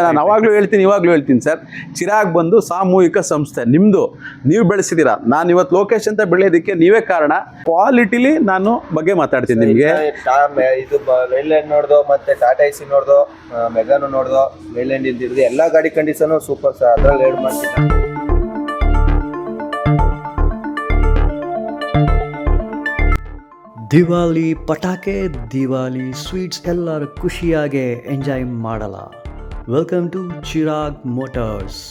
ನಾನು ಅವಾಗಲೂ ಹೇಳ್ತೀನಿ ಇವಾಗಲೂ ಹೇಳ್ತೀನಿ ಸರ್, ಚಿರಾಗ್ ಬಂದು ಸಾಮೂಹಿಕ ಸಂಸ್ಥೆ ನಿಮ್ಮದು, ನೀವು ಬೆಳೆಸಿದ್ದೀರಾ. ನಾನು ಇವತ್ತು ಲೋಕೇಶ್ ಅಂತ ಬೆಳೆಯೋದಕ್ಕೆ ನೀವೇ ಕಾರಣ. ಕ್ವಾಲಿಟಿಲಿ ನಾನು ಬಗ್ಗೆ ಮಾತಾಡ್ತೀನಿ ನಿಮಗೆ. ಇದು ಲೈಲ್ಯಾಂಡ್ ನೋಡ್ದು, ಮತ್ತೆ ಟಾಟಾ ಎಸಿ ನೋಡ್ದು, ಮೆಗಾನು ನೋಡ್ದು, ಲೈಲ್ಯಾಂಡ್ ಇಲ್ದಿರೋದು ಎಲ್ಲ ಗಾಡಿ ಕಂಡೀಷನು ಸೂಪರ್ ಸರ್. ಅದ್ರಲ್ಲಿ ಎರಡು ಮಾಡ್ತೀನಿ. ದಿವಾಲಿ ಪಟಾಕೆ, ದಿವಾಲಿ ಸ್ವೀಟ್ಸ್ ಎಲ್ಲರೂ ಖುಷಿಯಾಗಿ ಎಂಜಾಯ್ ಮಾಡಲ್ಲ. Welcome to Chirag motors.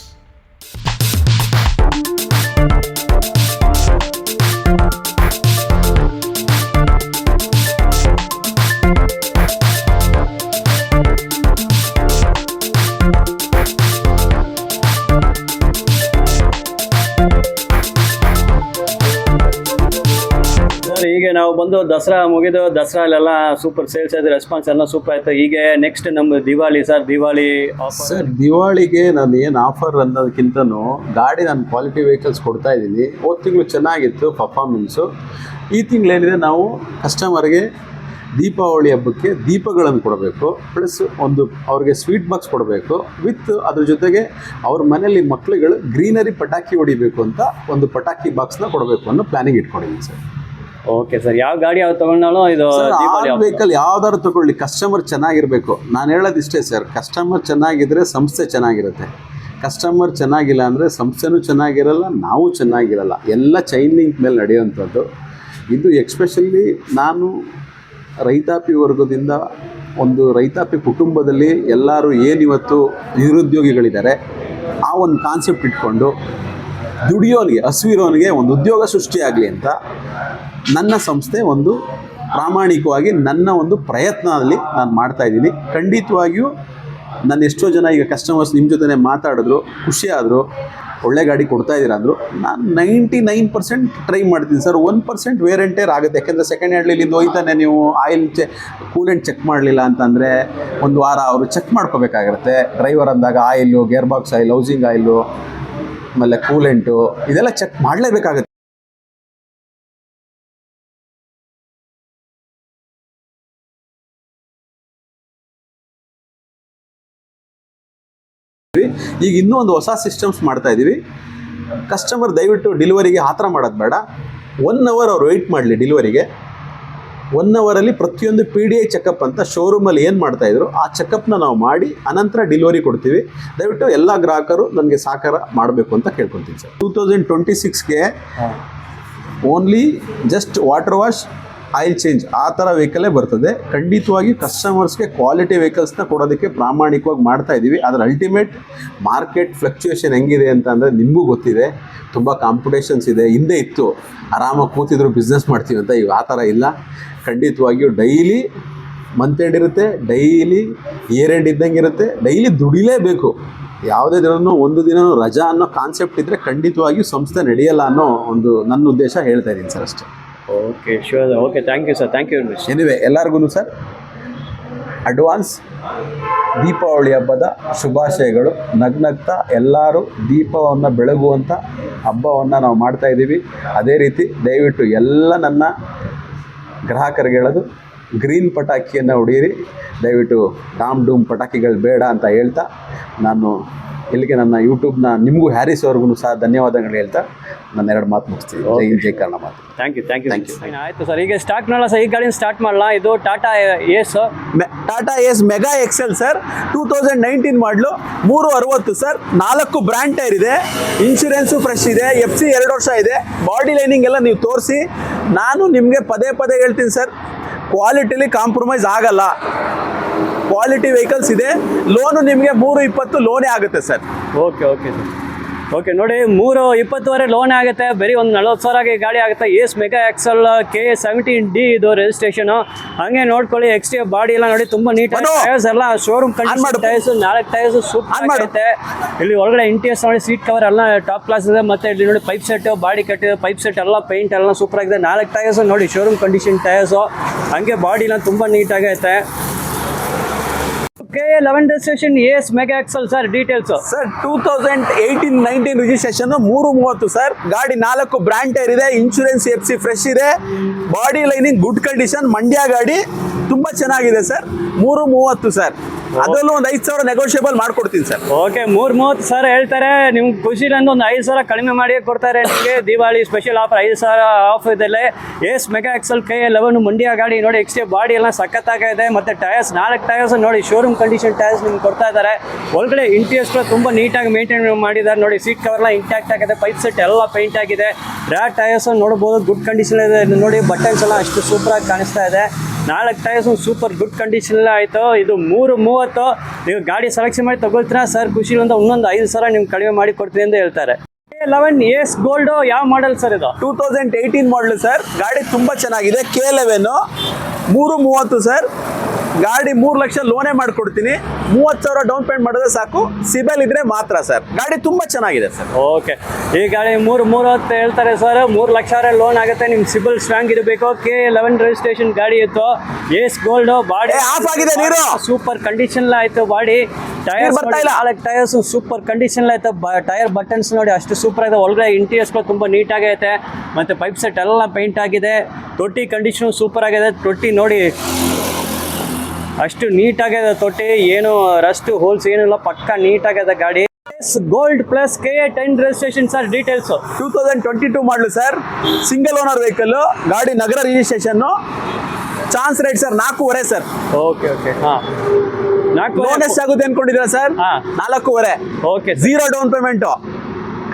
ಈಗ ನಾವು ಬಂದು ದಸರಾ ಮುಗಿದು, ದಸರಾಲೆಲ್ಲ ಸೂಪರ್ ಸೇಲ್ಸ್ ಆಯ್ತು, ರೆಸ್ಪಾನ್ಸ್ ಎಲ್ಲ ಸೂಪರ್ ಆಯ್ತು. ಈಗ ನೆಕ್ಸ್ಟ್ ನಮ್ದು ದಿವಾಲಿ ಸರ್, ದಿವಾಲಿ ಸರ್ ದಿವಾಳಿಗೆ ನಾನು ಏನು ಆಫರ್ ಅನ್ನೋದಕ್ಕಿಂತನೂ ಗಾಡಿ ನಾನು ಕ್ವಾಲಿಟಿ ವೆಹಿಕಲ್ಸ್ ಕೊಡ್ತಾ ಇದ್ದೀನಿ. ಹೋದ ತಿಂಗಳು ಚೆನ್ನಾಗಿತ್ತು ಪರ್ಫಾರ್ಮೆನ್ಸು. ಈ ತಿಂಗಳೇನಿದೆ ನಾವು ಕಸ್ಟಮರ್ಗೆ ದೀಪಾವಳಿ ಹಬ್ಬಕ್ಕೆ ದೀಪಗಳನ್ನು ಕೊಡಬೇಕು, ಪ್ಲಸ್ ಒಂದು ಅವ್ರಿಗೆ ಸ್ವೀಟ್ ಬಾಕ್ಸ್ ಕೊಡಬೇಕು, ವಿತ್ ಅದ್ರ ಜೊತೆಗೆ ಅವ್ರ ಮನೇಲಿ ಮಕ್ಕಳುಗಳು ಗ್ರೀನರಿ ಪಟಾಕಿ ಹೊಡಿಬೇಕು ಅಂತ ಒಂದು ಪಟಾಕಿ ಬಾಕ್ಸ್ನ ಕೊಡಬೇಕು ಅನ್ನೋ ಪ್ಲಾನಿಂಗ್ ಇಟ್ಕೊಂಡಿದ್ದೀನಿ ಸರ್. ಓಕೆ ಸರ್, ಯಾವ ಗಾಡಿ ಯಾವ್ದು ತಗೊಂಡಾலும் ಇದು ವೆಹಿಕಲ್ ಯಾವ್ದಾದ್ರು ತಗೊಳ್ಳಿ, ಕಸ್ಟಮರ್ ಚೆನ್ನಾಗಿರಬೇಕು. ನಾನು ಹೇಳೋದಿಷ್ಟೇ ಸರ್, ಕಸ್ಟಮರ್ ಚೆನ್ನಾಗಿದ್ರೆ ಸಂಸ್ಥೆ ಚೆನ್ನಾಗಿರುತ್ತೆ. ಕಸ್ಟಮರ್ ಚೆನ್ನಾಗಿಲ್ಲ ಅಂದರೆ ಸಂಸ್ಥೆನೂ ಚೆನ್ನಾಗಿರಲ್ಲ, ನಾವು ಚೆನ್ನಾಗಿರಲ್ಲ. ಎಲ್ಲ ಚೈನ್ ಲಿಂಕ್ ಮೇಲೆ ನಡೆಯುವಂಥದ್ದು ಇದು. ಎಕ್ಸ್ಪೆಷಲಿ ನಾನು ರೈತಾಪಿ ವರ್ಗದಿಂದ, ಒಂದು ರೈತಾಪಿ ಕುಟುಂಬದಲ್ಲಿ ಎಲ್ಲರೂ ಏನಿವತ್ತು ನಿರುದ್ಯೋಗಿಗಳಿದ್ದಾರೆ, ಆ ಒಂದು ಕಾನ್ಸೆಪ್ಟ್ ಇಟ್ಕೊಂಡು ದುಡಿಯೋನಿಗೆ, ಹಸಿವಿರೋನಿಗೆ ಒಂದು ಉದ್ಯೋಗ ಸೃಷ್ಟಿಯಾಗಲಿ ಅಂತ ನನ್ನ ಸಂಸ್ಥೆ ಒಂದು ಪ್ರಾಮಾಣಿಕವಾಗಿ ನನ್ನ ಒಂದು ಪ್ರಯತ್ನದಲ್ಲಿ ನಾನು ಮಾಡ್ತಾಯಿದ್ದೀನಿ. ಖಂಡಿತವಾಗಿಯೂ ನಾನು ಎಷ್ಟೋ ಜನ ಈಗ ಕಸ್ಟಮರ್ಸ್ ನಿಮ್ಮ ಜೊತೆ ಮಾತಾಡಿದ್ರು, ಖುಷಿಯಾದರು, ಒಳ್ಳೆ ಗಾಡಿ ಕೊಡ್ತಾ ಇದ್ದೀರಾ ಅಂದರು. ನಾನು 99% ಟ್ರೈ ಮಾಡ್ತೀನಿ ಸರ್. 1% ವೇರ್ ಆ್ಯಂಡ್ ಟೇರ್ ಆಗುತ್ತೆ. ಯಾಕೆಂದರೆ ಸೆಕೆಂಡ್ ಹ್ಯಾಂಡ್ಲಿ ಇಲ್ಲಿಂದ ಹೋಯ್ತಾನೆ ನೀವು ಆಯಿಲ್ ಕೂಲೆಂಟ್ ಚೆಕ್ ಮಾಡಲಿಲ್ಲ ಅಂತಂದರೆ ಒಂದು ವಾರ ಅವರು ಚೆಕ್ ಮಾಡ್ಕೋಬೇಕಾಗಿರುತ್ತೆ. ಡ್ರೈವರ್ ಅಂದಾಗ oil, gear box oil, housing oil, ಆಮೇಲೆ ಕೂಲೆಂಟು, ಇದೆಲ್ಲ ಚೆಕ್ ಮಾಡಲೇಬೇಕಾಗುತ್ತೆ. ಈಗ ಇನ್ನೂ ಒಂದು ಹೊಸ ಸಿಸ್ಟಮ್ಸ್ ಮಾಡ್ತಾ ಇದ್ದೀವಿ. ಕಸ್ಟಮರ್ ದಯವಿಟ್ಟು ಡೆಲಿವರಿಗೆ ಆ ಥರ ಮಾಡೋದು ಬೇಡ. 1 hour ಅವ್ರು ವೆಯ್ಟ್ ಮಾಡಲಿ ಡೆಲಿವರಿಗೆ. 1 hour ಪ್ರತಿಯೊಂದು PDI ಚೆಕಪ್ ಅಂತ ಶೋರೂಮಲ್ಲಿ ಏನು ಮಾಡ್ತಾಯಿದ್ರು ಆ ಚೆಕಪ್ನ ನಾವು ಮಾಡಿ ಅನಂತರ ಡೆಲಿವರಿ ಕೊಡ್ತೀವಿ. ದಯವಿಟ್ಟು ಎಲ್ಲ ಗ್ರಾಹಕರು ನನಗೆ ಸಹಕಾರ ಮಾಡಬೇಕು ಅಂತ ಕೇಳ್ಕೊತೀನಿ ಸರ್. 2026ಗೆ only just water wash, oil change ಆ ಥರ ವೆಹಿಕಲ್ಲೇ ಬರ್ತದೆ. ಖಂಡಿತವಾಗಿ ಕಸ್ಟಮರ್ಸ್ಗೆ ಕ್ವಾಲಿಟಿ ವೆಹಿಕಲ್ಸ್ನ ಕೊಡೋದಕ್ಕೆ ಪ್ರಾಮಾಣಿಕವಾಗಿ ಮಾಡ್ತಾ ಇದ್ದೀವಿ. ಅದರ ಅಲ್ಟಿಮೇಟ್ ಮಾರ್ಕೆಟ್ ಫ್ಲಕ್ಚುಯೇಷನ್ ಹೆಂಗಿದೆ ಅಂತ ಅಂದರೆ ನಿಮಗೂ ಗೊತ್ತಿದೆ. ತುಂಬ ಕಾಂಪಿಟೇಷನ್ಸ್ ಇದೆ. ಹಿಂದೆ ಇತ್ತು ಆರಾಮಾಗಿ ಕೂತಿದ್ರು ಬಿಸ್ನೆಸ್ ಮಾಡ್ತೀವಿ ಅಂತ, ಈಗ ಆ ಥರ ಇಲ್ಲ. ಖಂಡಿತವಾಗಿಯೂ ಡೈಲಿ ಮಂತ್ ಎಂಡ್ ಇರುತ್ತೆ, ಡೈಲಿ ಇಯರ್ ಎಂಡ್ ಇದ್ದಂಗೆ ಇರುತ್ತೆ, ಡೈಲಿ ದುಡಿಲೇಬೇಕು. ಯಾವುದೇ ದಿನವೂ ಒಂದು ದಿನ ರಜಾ ಅನ್ನೋ ಕಾನ್ಸೆಪ್ಟ್ ಇದ್ದರೆ ಖಂಡಿತವಾಗಿಯೂ ಸಂಸ್ಥೆ ನಡೆಯಲ್ಲ ಅನ್ನೋ ಒಂದು ನನ್ನ ಉದ್ದೇಶ ಹೇಳ್ತಾ ಇದ್ದೀನಿ ಸರ್, ಅಷ್ಟೇ. Okay, sure. Okay, thank you sir. Thank you very much. Anyway ಎಲ್ಲರಿಗೂ ಸರ್ ಅಡ್ವಾನ್ಸ್ ದೀಪಾವಳಿ ಹಬ್ಬದ ಶುಭಾಶಯಗಳು. ನಗ್ನಗ್ತಾ ಎಲ್ಲರೂ ದೀಪವನ್ನು ಬೆಳಗುವಂಥ ಹಬ್ಬವನ್ನು ನಾವು ಮಾಡ್ತಾಯಿದ್ದೀವಿ. ಅದೇ ರೀತಿ ದಯವಿಟ್ಟು ಎಲ್ಲ ನನ್ನ ಗ್ರಾಹಕರಿಗೆ ಹೇಳೋದು, ಗ್ರೀನ್ ಪಟಾಕಿಯನ್ನು ಹೊಡೆಯಿರಿ, ದಯವಿಟ್ಟು ಡಾಮ್ ಡೂಮ್ ಪಟಾಕಿಗಳು ಬೇಡ ಅಂತ ಹೇಳ್ತಾ ನಾನು ಇಲ್ಲಿಗೆ ನನ್ನ ಯೂಟ್ಯೂಬ್ನ ನಿಮಗೂ ಹ್ಯಾರಿಸ್ ಅವ್ರಿಗೂ ಸಹ ಧನ್ಯವಾದಗಳು ಹೇಳ್ತಾ ನಾನು 2 ಮಾತು ಮುಗಿಸ್ತೀನಿ. ಜೈ ಕರ್ಣ ಮಾತು. Thank you. ಆಯಿತು ಸರ್, ಈಗ ಸ್ಟಾರ್ಟ್ ಮಾಡಲ್ಲ ಸರ್, ಈ ಗಾಡಿನ ಸ್ಟಾರ್ಟ್ ಮಾಡಲ್ಲ. ಇದು Tata Ace mega XL sir, 2019 ಮಾಡಲು, 360 ಸರ್, 4 ಬ್ರ್ಯಾಂಡ್ ಟೈರ್ ಇದೆ, ಇನ್ಶೂರೆನ್ಸು ಫ್ರೆಶ್ ಇದೆ, FC 2 ವರ್ಷ ಇದೆ, ಬಾಡಿ ಲೈನಿಂಗ್ ಎಲ್ಲ ನೀವು ತೋರಿಸಿ. ನಾನು ನಿಮಗೆ ಪದೇ ಹೇಳ್ತೀನಿ ಸರ್, ಕ್ವಾಲಿಟಿಲಿ ಕಾಂಪ್ರಮೈಸ್ ಆಗಲ್ಲ. ಕ್ವಾಲಿಟಿ ವೆಹಿಕಲ್ಸ್ ಇದೆ. ಲೋನು ನಿಮಗೆ 320 ಲೋನೇ ಆಗುತ್ತೆ ಸರ್. Okay sir. ಓಕೆ ನೋಡಿ, 320 ಲೋನ್ ಆಗುತ್ತೆ. ಬರೀ ಒಂದು 40,000 ಗಾಡಿ ಆಗುತ್ತೆ. ಏಸ್ ಮೆಗಾ ಎಕ್ಸೆಲ್ K17D ಇದು ರಿಜಿಸ್ಟ್ರೇಷನು. ಹಾಗೆ ನೋಡ್ಕೊಳ್ಳಿ, XTF ಬಾಡಿ ಎಲ್ಲ ನೋಡಿ ತುಂಬ ನೀಟಾಗಿ, ಟೈರ್ಸ್ ಎಲ್ಲ showroom condition tyres, 4 tyres super ಆಗುತ್ತೆ. ಇಲ್ಲಿ ಒಳಗಡೆ ಇಂಟೀರಿಯರ್ಸ್ ನೋಡಿ, ಸೀಟ್ ಕವರ್ ಎಲ್ಲ ಟಾಪ್ ಕ್ಲಾಸ್ ಇದೆ. ಮತ್ತು ಇಲ್ಲಿ ನೋಡಿ ಪೈಪ್ ಸೆಟ್, ಬಾಡಿ ಕಟ್ಟಿದೆ, ಪೈಪ್ ಸೆಟ್ ಎಲ್ಲ ಪೇಂಟ್ ಎಲ್ಲ ಸೂಪರ್ ಆಗಿದೆ. 4 ಟೈರ್ಸ್ ನೋಡಿ, ಶೋರೂಮ್ ಕಂಡೀಷನ್ ಟೈರ್ಸು. ಹಾಗೆ ಬಾಡಿ ಎಲ್ಲ ತುಂಬ ನೀಟಾಗೈತೆ. K11 registration Ace mega XL sir. Details sir, 2018-19 registration, 330 sir. ಗಾಡಿ 4 ಬ್ರ್ಯಾಂಡ್ ಟೈರ್ ಇದೆ, ಇನ್ಶೂರೆನ್ಸ್ FC ಫ್ರೆಶ್ ಇದೆ, body lining good condition, Mandya ಗಾಡಿ ತುಂಬ ಚೆನ್ನಾಗಿದೆ ಸರ್. 330 ಸರ್. ಅದರಲ್ಲೂ ಒಂದು 5,000 ನೆಗೋಷಿಯಬಲ್ ಮಾಡ್ಕೊಡ್ತೀನಿ ಸರ್. ಓಕೆ, 330 ಸಾವಿರ ಹೇಳ್ತಾರೆ. ನಿಮ್ಗೆ ಖುಷಿಲಿಂದ ಒಂದು 5,000 ಕಡಿಮೆ ಮಾಡಿ ಕೊಡ್ತಾರೆ ನಿಮಗೆ. ದಿವಾಳಿ ಸ್ಪೆಷಲ್ ಆಫರ್ 5,000 ಆಫ್ ಇದೆಲ್ಲ. Ace mega XL KA11 Mandya ಗಾಡಿ ನೋಡಿ. ಎಕ್ಸ್ಟ್ರಾ ಬಾಡಿ ಎಲ್ಲ ಸಖತ್ತಾಗಿದೆ. ಮತ್ತು ಟಯರ್ಸ್ 4 ಟಯರ್ಸ್ ನೋಡಿ ಶೋರೂಮ್ ಕಂಡೀಷನ್ ಟಯರ್ಸ್ ನಿಮ್ಗೆ ಕೊಡ್ತಾ ಇದ್ದಾರೆ. ಒಳಗಡೆ ಇಂಟೀರಿಯರ್ಸ್ ಕೂಡ ತುಂಬ ನೀಟಾಗಿ ಮೇಂಟೈನ್ ಮಾಡಿದ್ದಾರೆ ನೋಡಿ. ಸೀಟ್ ಕವರ್ಲ್ಲ ಇಂಟ್ಯಾಕ್ಟ್ ಆಗಿದೆ. ಪೈಪ್ ಸೆಟ್ ಎಲ್ಲ ಪೇಂಟ್ ಆಗಿದೆ. ರ್ಯಾಟ್ ಟಯರ್ಸ್ ನೋಡ್ಬೋದು, ಗುಡ್ ಕಂಡೀಷನ್ ಇದೆ ನೋಡಿ. ಬಟನ್ಸ್ ಎಲ್ಲ ಅಷ್ಟು ಸೂಪರಾಗಿ ಕಾಣಿಸ್ತಾ ಇದೆ. 4 ಟೈರ್ಸ್ ಸೂಪರ್ ಗುಡ್ ಕಂಡೀಷನ್ ಆಯಿತು. ಇದು 330 ನೀವು ಗಾಡಿ ಸೆಲೆಕ್ಷನ್ ಮಾಡಿ ತಗೊಳ್ತೀರಾ ಸರ್. ಖುಷಿಲಿಂದ ಇನ್ನೊಂದು 5,000 ನಿಮ್ಗೆ ಕಡಿಮೆ ಮಾಡಿ ಕೊಡ್ತೀನಿ ಅಂತ ಹೇಳ್ತಾರೆ. 11 ACE ಗೋಲ್ಡ್ ಯಾವ ಮಾಡಲ್ ಸರ್ ಇದು? 2018 ಮಾಡಲು ಸರ್. ಗಾಡಿ ತುಂಬ ಚೆನ್ನಾಗಿದೆ. K11 330 sir. ಗಾಡಿ 3 ಲಕ್ಷ ಲೋನೇ ಮಾಡಿಕೊಡ್ತೀನಿ. 30,000 ಡೌನ್ ಪೇಮೆಂಟ್ ಮಾಡಿದ್ರೆ ಸಾಕು. ಸಿಬಿಲ್ ಇದ್ರೆ ಮಾತ್ರ ಸರ್. ಗಾಡಿ ತುಂಬ ಚೆನ್ನಾಗಿದೆ ಸರ್. ಓಕೆ, ಈ ಗಾಡಿ 330 ಹೇಳ್ತಾರೆ ಸರ್. 3 ಲಕ್ಷ ಲೋನ್ ಆಗುತ್ತೆ. ನಿಮ್ಗೆ ಸಿಬಿಲ್ ಸ್ಟ್ರಾಂಗ್ ಇರಬೇಕು. K11 ರಿಜಿಸ್ಟ್ರೇಷನ್ ಗಾಡಿ ಇತ್ತು. ACE ಗೋಲ್ಡ್ ಬಾಡಿ ಆಫ್ ಆಗಿದೆ ನೀರು. ಸೂಪರ್ ಕಂಡೀಷನ್ ಆಯ್ತು. ಬಾಡಿ ಟೈರ್ಸ್ ಬರ್ತಾ ಇಲ್ಲ. 4 ಟೈರ್ಸ್ ಸೂಪರ್ ಕಂಡೀಷನ್ ಆಯ್ತು. ಟೈರ್ ಬಟನ್ಸ್ ನೋಡಿ ಅಷ್ಟು ಸೂಪರ್ ಆಗಿದೆ. ಒಳಗಡೆ ಇಂಟೀರಿಯರ್ಸ್ ತುಂಬ ನೀಟಾಗೈತೆ. ಮತ್ತು ಪೈಪ್ ಸೆಟ್ ಎಲ್ಲ ಪೇಂಟ್ ಆಗಿದೆ. ತೊಟ್ಟಿ ಕಂಡೀಷನ್ ಸೂಪರ್ ಆಗಿದೆ. ತೊಟ್ಟಿ ನೋಡಿ ಅಷ್ಟು ನೀಟಾಗಿದೆ. ತೊಟ್ಟಿ ಏನು ರಸ್ಟ್ ಹೋಲ್ಸ್ ಏನಿಲ್ಲ, ಪಕ್ಕ ನೀಟಾಗಿದೆ ಗಾಡಿ. Gold plus KA10 registration sir. Details 2022 model sir. Single owner vehicle. ಗಾಡಿ ನಗರ registration. Chance rate sir 4.5 sir. Okay ಹಾಂ, 4 ಲೋನ್ ಎಷ್ಟಾಗುತ್ತೆ ಅನ್ಕೊಂಡಿದ್ದೀರಾ ಸರ್? ಹಾ. 4.5. Okay, 0 down payment.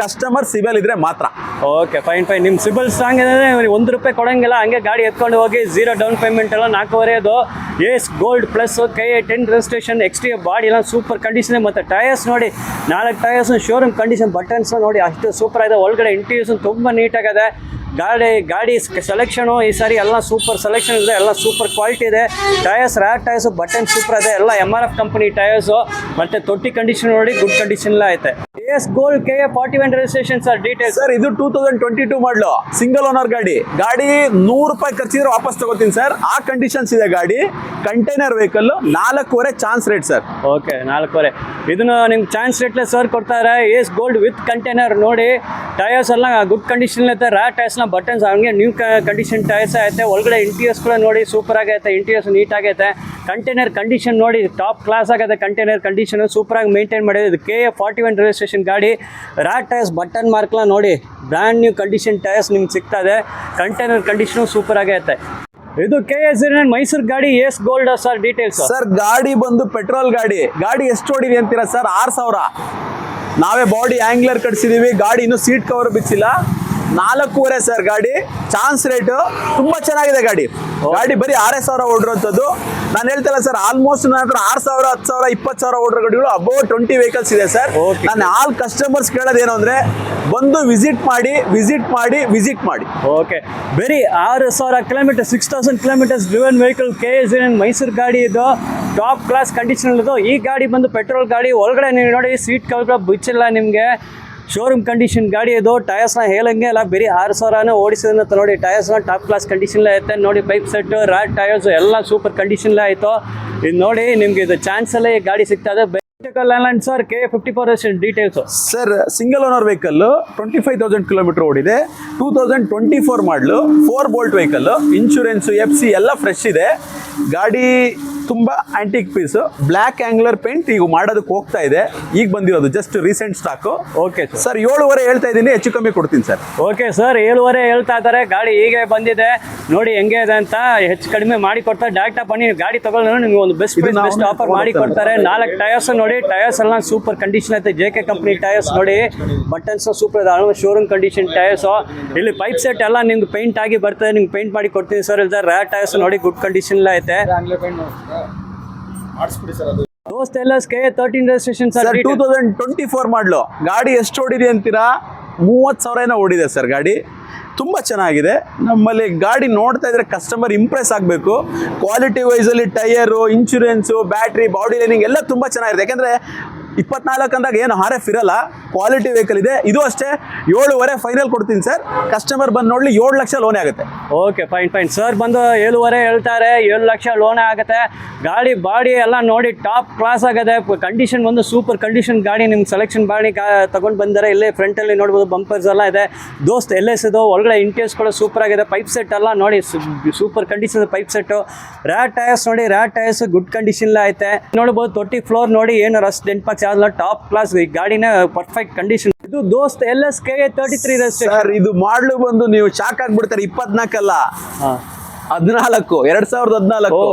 Customer CIBIL ಇದ್ರೆ ಮಾತ್ರ. Okay, fine. ನಿಮ್ಮ ಸಿಬಿಲ್ ಸ್ಟ್ರಾಂಗ್ ಇದೆ, ₹1 ಕೊಡಂಗಿಲ್ಲ. ಹಂಗೆ ಗಾಡಿ ಎತ್ಕೊಂಡು ಹೋಗಿ 0 ಡೌನ್ ಪೇಮೆಂಟ್ ಎಲ್ಲ 4.5. ACE gold plus KA10 registration. Extra body ಎಲ್ಲ ಸೂಪರ್ ಕಂಡೀಷನ್. ಮತ್ತು ಟಯರ್ಸ್ ನೋಡಿ 4 ಟಯರ್ಸ್ ಶೋರೂಮ್ ಕಂಡೀಷನ್. ಬಟನ್ಸ್ ನೋಡಿ ಅಷ್ಟು ಸೂಪರ್ ಆಗಿದೆ. ಒಳಗಡೆ ಇಂಟೀರಿಯರ್ಸ್ ತುಂಬ ನೀಟಾಗಿದೆ. ಗಾಡಿ ಸೆಲೆಕ್ಷನು ಈ ಸಾರಿ ಎಲ್ಲ ಸೂಪರ್ ಸೆಲೆಕ್ಷನ್ ಇದೆ. ಎಲ್ಲ ಸೂಪರ್ ಕ್ವಾಲಿಟಿ ಇದೆ. Tyres rat tyres button super ಇದೆ. ಎಲ್ಲ MRF ಕಂಪನಿ ಟಯರ್ಸು. ಮತ್ತು ತೊಟ್ಟಿ ಕಂಡೀಷನ್ ನೋಡಿ ಗುಡ್ ಕಂಡೀಷನ್ ಎಲ್ಲ ಐತೆ. ACE gold KA41 registration sir. Details sir ಇದು 2022 ಮಾಡಲು ಸಿಂಗಲ್ ಓನರ್ ಗಾಡಿ. ಗಾಡಿ ₹100 ಖರ್ಚಿದ್ರೆ ವಾಪಸ್ ತಗೋತೀನಿ ಸರ್. ಆ ಕಂಡೀಷನ್ಸ್ ಇದೆ ಗಾಡಿ. Container vehicle. 4.5 chance rate sir. Okay, 4.5. ಇದನ್ನು ನಿಮ್ಗೆ ಚಾನ್ಸ್ ರೇಟ್ಲೆ ಸರ್ ಕೊಡ್ತಾರೆ. ACE ಗೋಲ್ಡ್ ವಿತ್ ಕಂಟೈನರ್ ನೋಡಿ. ಟಯರ್ಸ್ ಎಲ್ಲ ಗುಡ್ ಕಂಡೀಷನ್ ಐತೆ. ರ್ಯಾಟ್ ಟಯರ್ಸ್ನ ಬಟನ್ಸ್ ಹಂಗೆ ನ್ಯೂ ಕಂಡೀಷನ್ ಟೈರ್ಸ್ ಐತೆ. ಒಳಗಡೆ ಇಂಟೀರಿಯರ್ಸ್ ಕೂಡ ನೋಡಿ ಸೂಪರ್ ಆಗೈತೆ. ಇಂಟೀರಿಯರ್ಸ್ ನೀಟಾಗೈತೆ. ಕಂಟೈನರ್ ಕಂಡೀಷನ್ ನೋಡಿ ಟಾಪ್ ಕ್ಲಾಸ್ ಆಗೈತೆ. ಕಂಟೈನರ್ ಕಂಡೀಷನ್ ಸೂಪರಾಗಿ ಮೇಂಟೈನ್ ಮಾಡಿದೆ. ಇದು KA41 ರಿಜಿಸ್ಟ್ರೇಷನ್ ಗಾಡಿ. ರ್ಯಾಟ್ ಟೈರ್ಸ್ ಬಟನ್ ಮಾರ್ಕ್ಲ ನೋಡಿ ಬ್ರ್ಯಾಂಡ್ ನ್ಯೂ ಕಂಡೀಷನ್ ಟೈರ್ಸ್ ನಿಮ್ಗೆ ಸಿಗ್ತದೆ. ಕಂಟೈನರ್ ಕಂಡೀಷನು ಸೂಪರ್ ಆಗೈತೆ. ಇದು KA09 ಮೈಸೂರು ಗಾಡಿ. ACE gold sir. Details sir ಗಾಡಿ ಬಂದು ಪೆಟ್ರೋಲ್ ಗಾಡಿ. ಗಾಡಿ ಎಷ್ಟು ಓಡಿದೆ ಅಂತೀರಾ ಸರ್? 6,000. ನಾವೇ ಬಾಡಿ ಆಂಗ್ಲರ್ ಕಟ್ಸಿದೀವಿ. ಗಾಡಿ ಇನ್ನೂ ಸೀಟ್ ಕವರ್ ಬಿಚ್ಚಿಲ್ಲ. 4.5 ಸರ್ ಗಾಡಿ. ಚಾನ್ಸ್ ರೇಟು ತುಂಬ ಚೆನ್ನಾಗಿದೆ ಗಾಡಿ. ಗಾಡಿ ಬರೀ 6,000 ಓಡಿರೋಂಥದ್ದು. ನಾನು ಹೇಳ್ತಲ್ಲ ಸರ್, ಆಲ್ಮೋಸ್ಟ್ ನನ್ನ ಹತ್ರ 6,000, 10,000, 20,000 ಓಡಿರೋ ಗಾಡಿಗಳು ಅಬೌವ್ 20 ವೆಹಿಕಲ್ಸ್ ಇದೆ ಸರ್. ನಾನು ಆಲ್ ಕಸ್ಟಮರ್ಸ್ ಕೇಳೋದೇನು ಅಂದರೆ ಬಂದು ವಿಸಿಟ್ ಮಾಡಿ. ಓಕೆ, ಬರೀ 6,000 kilometre, 6,000 kilometres driven vehicle. KA09 Mysuru ಗಾಡಿ. ಇದು ಟಾಪ್ ಕ್ಲಾಸ್ ಕಂಡೀಷನ್ ಇದು. ಈ ಗಾಡಿ ಬಂದು ಪೆಟ್ರೋಲ್ ಗಾಡಿ. ಒಳಗಡೆ ನೀವು ನೋಡಿ ಸೀಟ್ ಕವರ್ ಬಿಚ್ಚಿಲ್ಲ ನಿಮಗೆ. ಶೋರೂಮ್ ಕಂಡೀಷನ್ ಗಾಡಿ ಇದು. ಟಯರ್ಸ್ನ ಹೇಳಂಗೆ ಅಲ್ಲ, ಬರೀ 6,000 ಓಡಿಸಿದಂತ ನೋಡಿ. ಟಯರ್ಸ್ನ ಟಾಪ್ ಕ್ಲಾಸ್ ಕಂಡೀಷನ್ ಐತೆ ನೋಡಿ. ಪೈಪ್ ಸೆಟ್ ರ್ಯಾಟ್ ಟಯರ್ಸ್ ಎಲ್ಲ ಸೂಪರ್ ಕಂಡೀಷನ್ ಆಯಿತು. ಇದು ನೋಡಿ ನಿಮ್ಗೆ ಇದು ಚಾನ್ಸಲ್ಲೇ ಈ ಗಾಡಿ ಸಿಗ್ತದೆ. Sir KA54 details sir. Single owner vehicle. 25,000 kilometre ಓಡಿದೆ. 2024 ಮಾಡಲು. 4 ಬೋಲ್ಟ್ ವೆಹಿಕಲ್. ಇನ್ಶೂರೆನ್ಸು FC ಎಲ್ಲ ಫ್ರೆಶ್ ಇದೆ. ಗಾಡಿ ತುಂಬ antique piece. Black angler paint ಈಗ ಮಾಡೋದಕ್ಕೆ ಹೋಗ್ತಾ ಇದೆ. ಈಗ ಬಂದಿರೋದು just recent stock. Okay sir 7.5 ಹೇಳ್ತಾ ಇದ್ದೀನಿ. ಹೆಚ್ಚು ಕಮ್ಮಿ ಕೊಡ್ತೀನಿ ಸರ್. ಓಕೆ ಸರ್, 7.5 ಹೇಳ್ತಾ ಇದ್ದಾರೆ. ಗಾಡಿ ಹೀಗೆ ಬಂದಿದೆ ನೋಡಿ ಹೆಂಗೆ ಇದೆ ಅಂತ. ಹೆಚ್ಚು ಕಡಿಮೆ ಮಾಡಿ ಕೊಡ್ತಾರೆ. ಡೈರೆಕ್ಟ್ ಬನ್ನಿ ಗಾಡಿ ತಗೊಳ್ಳೋಣ. ನಿಮ್ಗೆ ಒಂದು ಬೆಸ್ಟ್ ಆಫರ್ ಮಾಡಿ ಕೊಡ್ತಾರೆ. 4 ಟಯರ್ಸ್ ನೋಡಿ. ಟಯರ್ಸ್ ಎಲ್ಲ ಸೂಪರ್ ಕಂಡೀಷನ್ ಐತೆ. JK ಕಂಪನಿ ಟಯರ್ಸ್ ನೋಡಿ. ಬಟನ್ಸ್ ಸೂಪರ್ ಇದೆ. Showroom condition tyres. ಇಲ್ಲಿ ಪೈಪ್ ಸೆಟ್ ಎಲ್ಲ ನಿಮ್ಗೆ ಪೇಂಟ್ ಆಗಿ ಬರ್ತದೆ. ನಿಮ್ಗೆ ಪೇಂಟ್ ಮಾಡಿ ಕೊಡ್ತೀನಿ ಸರ್. ಇಲ್ಲ ರ್ಯಾಟ್ ಟಯರ್ಸ್ ನೋಡಿ ಗುಡ್ ಕಂಡೀಷನ್ ಐತೆ. ದೋಸ್ತ್ ಎಲ್ಲ KA13 ರಿಜಿಸ್ಟ್ರೇಷನ್ ಸರ್. 2024 ಮಾಡಲು. ಗಾಡಿ ಎಷ್ಟು ಓಡಿದೆ ಅಂತೀರಾ? 30,000 ಓಡಿದೆ ಸರ್ ಗಾಡಿ. ತುಂಬ ಚೆನ್ನಾಗಿದೆ. ನಮ್ಮಲ್ಲಿ ಗಾಡಿ ನೋಡ್ತಾ ಇದ್ರೆ ಕಸ್ಟಮರ್ ಇಂಪ್ರೆಸ್ ಆಗಬೇಕು. ಕ್ವಾಲಿಟಿ ವೈಸಲ್ಲಿ tyre, insurance, battery, body lining ಎಲ್ಲ ತುಂಬ ಚೆನ್ನಾಗಿದೆ. ಯಾಕೆಂದರೆ 24 ಅಂದಾಗ ಏನು RF ಇರಲ್ಲ, ಕ್ವಾಲಿಟಿ ವೆಹಿಕಲ್ ಇದೆ. ಇದು ಅಷ್ಟೇ 7.5 ಫೈನಲ್ ಕೊಡ್ತೀನಿ ಸರ್. ಕಸ್ಟಮರ್ ಬಂದು ನೋಡಲಿ 7 ಲಕ್ಷ ಲೋನೇ ಆಗುತ್ತೆ. ಓಕೆ ಫೈನ್ ಸರ್ ಬಂದು 7.5 ಹೇಳ್ತಾರೆ, 7 ಲಕ್ಷ ಲೋನೇ ಆಗುತ್ತೆ. ಗಾಡಿ ಬಾಡಿ ಎಲ್ಲ ನೋಡಿ ಟಾಪ್ ಕ್ಲಾಸ್ ಆಗಿದೆ. ಕಂಡೀಷನ್ ಒಂದು ಸೂಪರ್ ಕಂಡೀಷನ್ ಗಾಡಿ. ನಿಮ್ಮ ಸೆಲೆಕ್ಷನ್ ಬಾಡಿ ತಗೊಂಡು ಬಂದರೆ ಇಲ್ಲೇ ಫ್ರಂಟಲ್ಲಿ ನೋಡ್ಬೋದು ಬಂಪರ್ಸ್ ಎಲ್ಲ ಇದೆ. ದೋಸ್ತ್ LS ಇದು ಒಳಗಡೆ ಇಂಟೀರಿಯರ್ಸ್ ಕೂಡ ಸೂಪರ್ ಆಗಿದೆ. ಪೈಪ್ ಸೆಟ್ ಎಲ್ಲ ನೋಡಿ ಸೂಪರ್ ಕಂಡೀಷನ್ ಪೈಪ್ ಸೆಟ್ಟು. ರ್ಯಾಟ್ ಟೈರ್ಸ್ ನೋಡಿ, ರ್ಯಾಟ್ ಟೈರ್ಸ್ ಗುಡ್ ಕಂಡೀಷನ್ ಐತೆ. ನೋಡ್ಬೋದು 20 ಫ್ಲೋರ್ ನೋಡಿ, ಏನು ರಸ್ಟ್ ಡೆಂಟ್ ಪಾಕ್ಸ್ ಯಾವ್ದಲ್ಲ, ಟಾಪ್ ಕ್ಲಾಸ್ ಈ ಗಾಡಿನ ಪರ್ಫೆಕ್ಟ್ ಕಂಡೀಷನ್. ಇದು ದೋಸ್ತ್ LS KA 33 ಸರ್ ಇದು ಮಾಡಲು ಬಂದು ನೀವು ಶಾಕ್ ಆಗ್ಬಿಡ್ತಾರೆ. 24 ಅಲ್ಲ 14, 2014.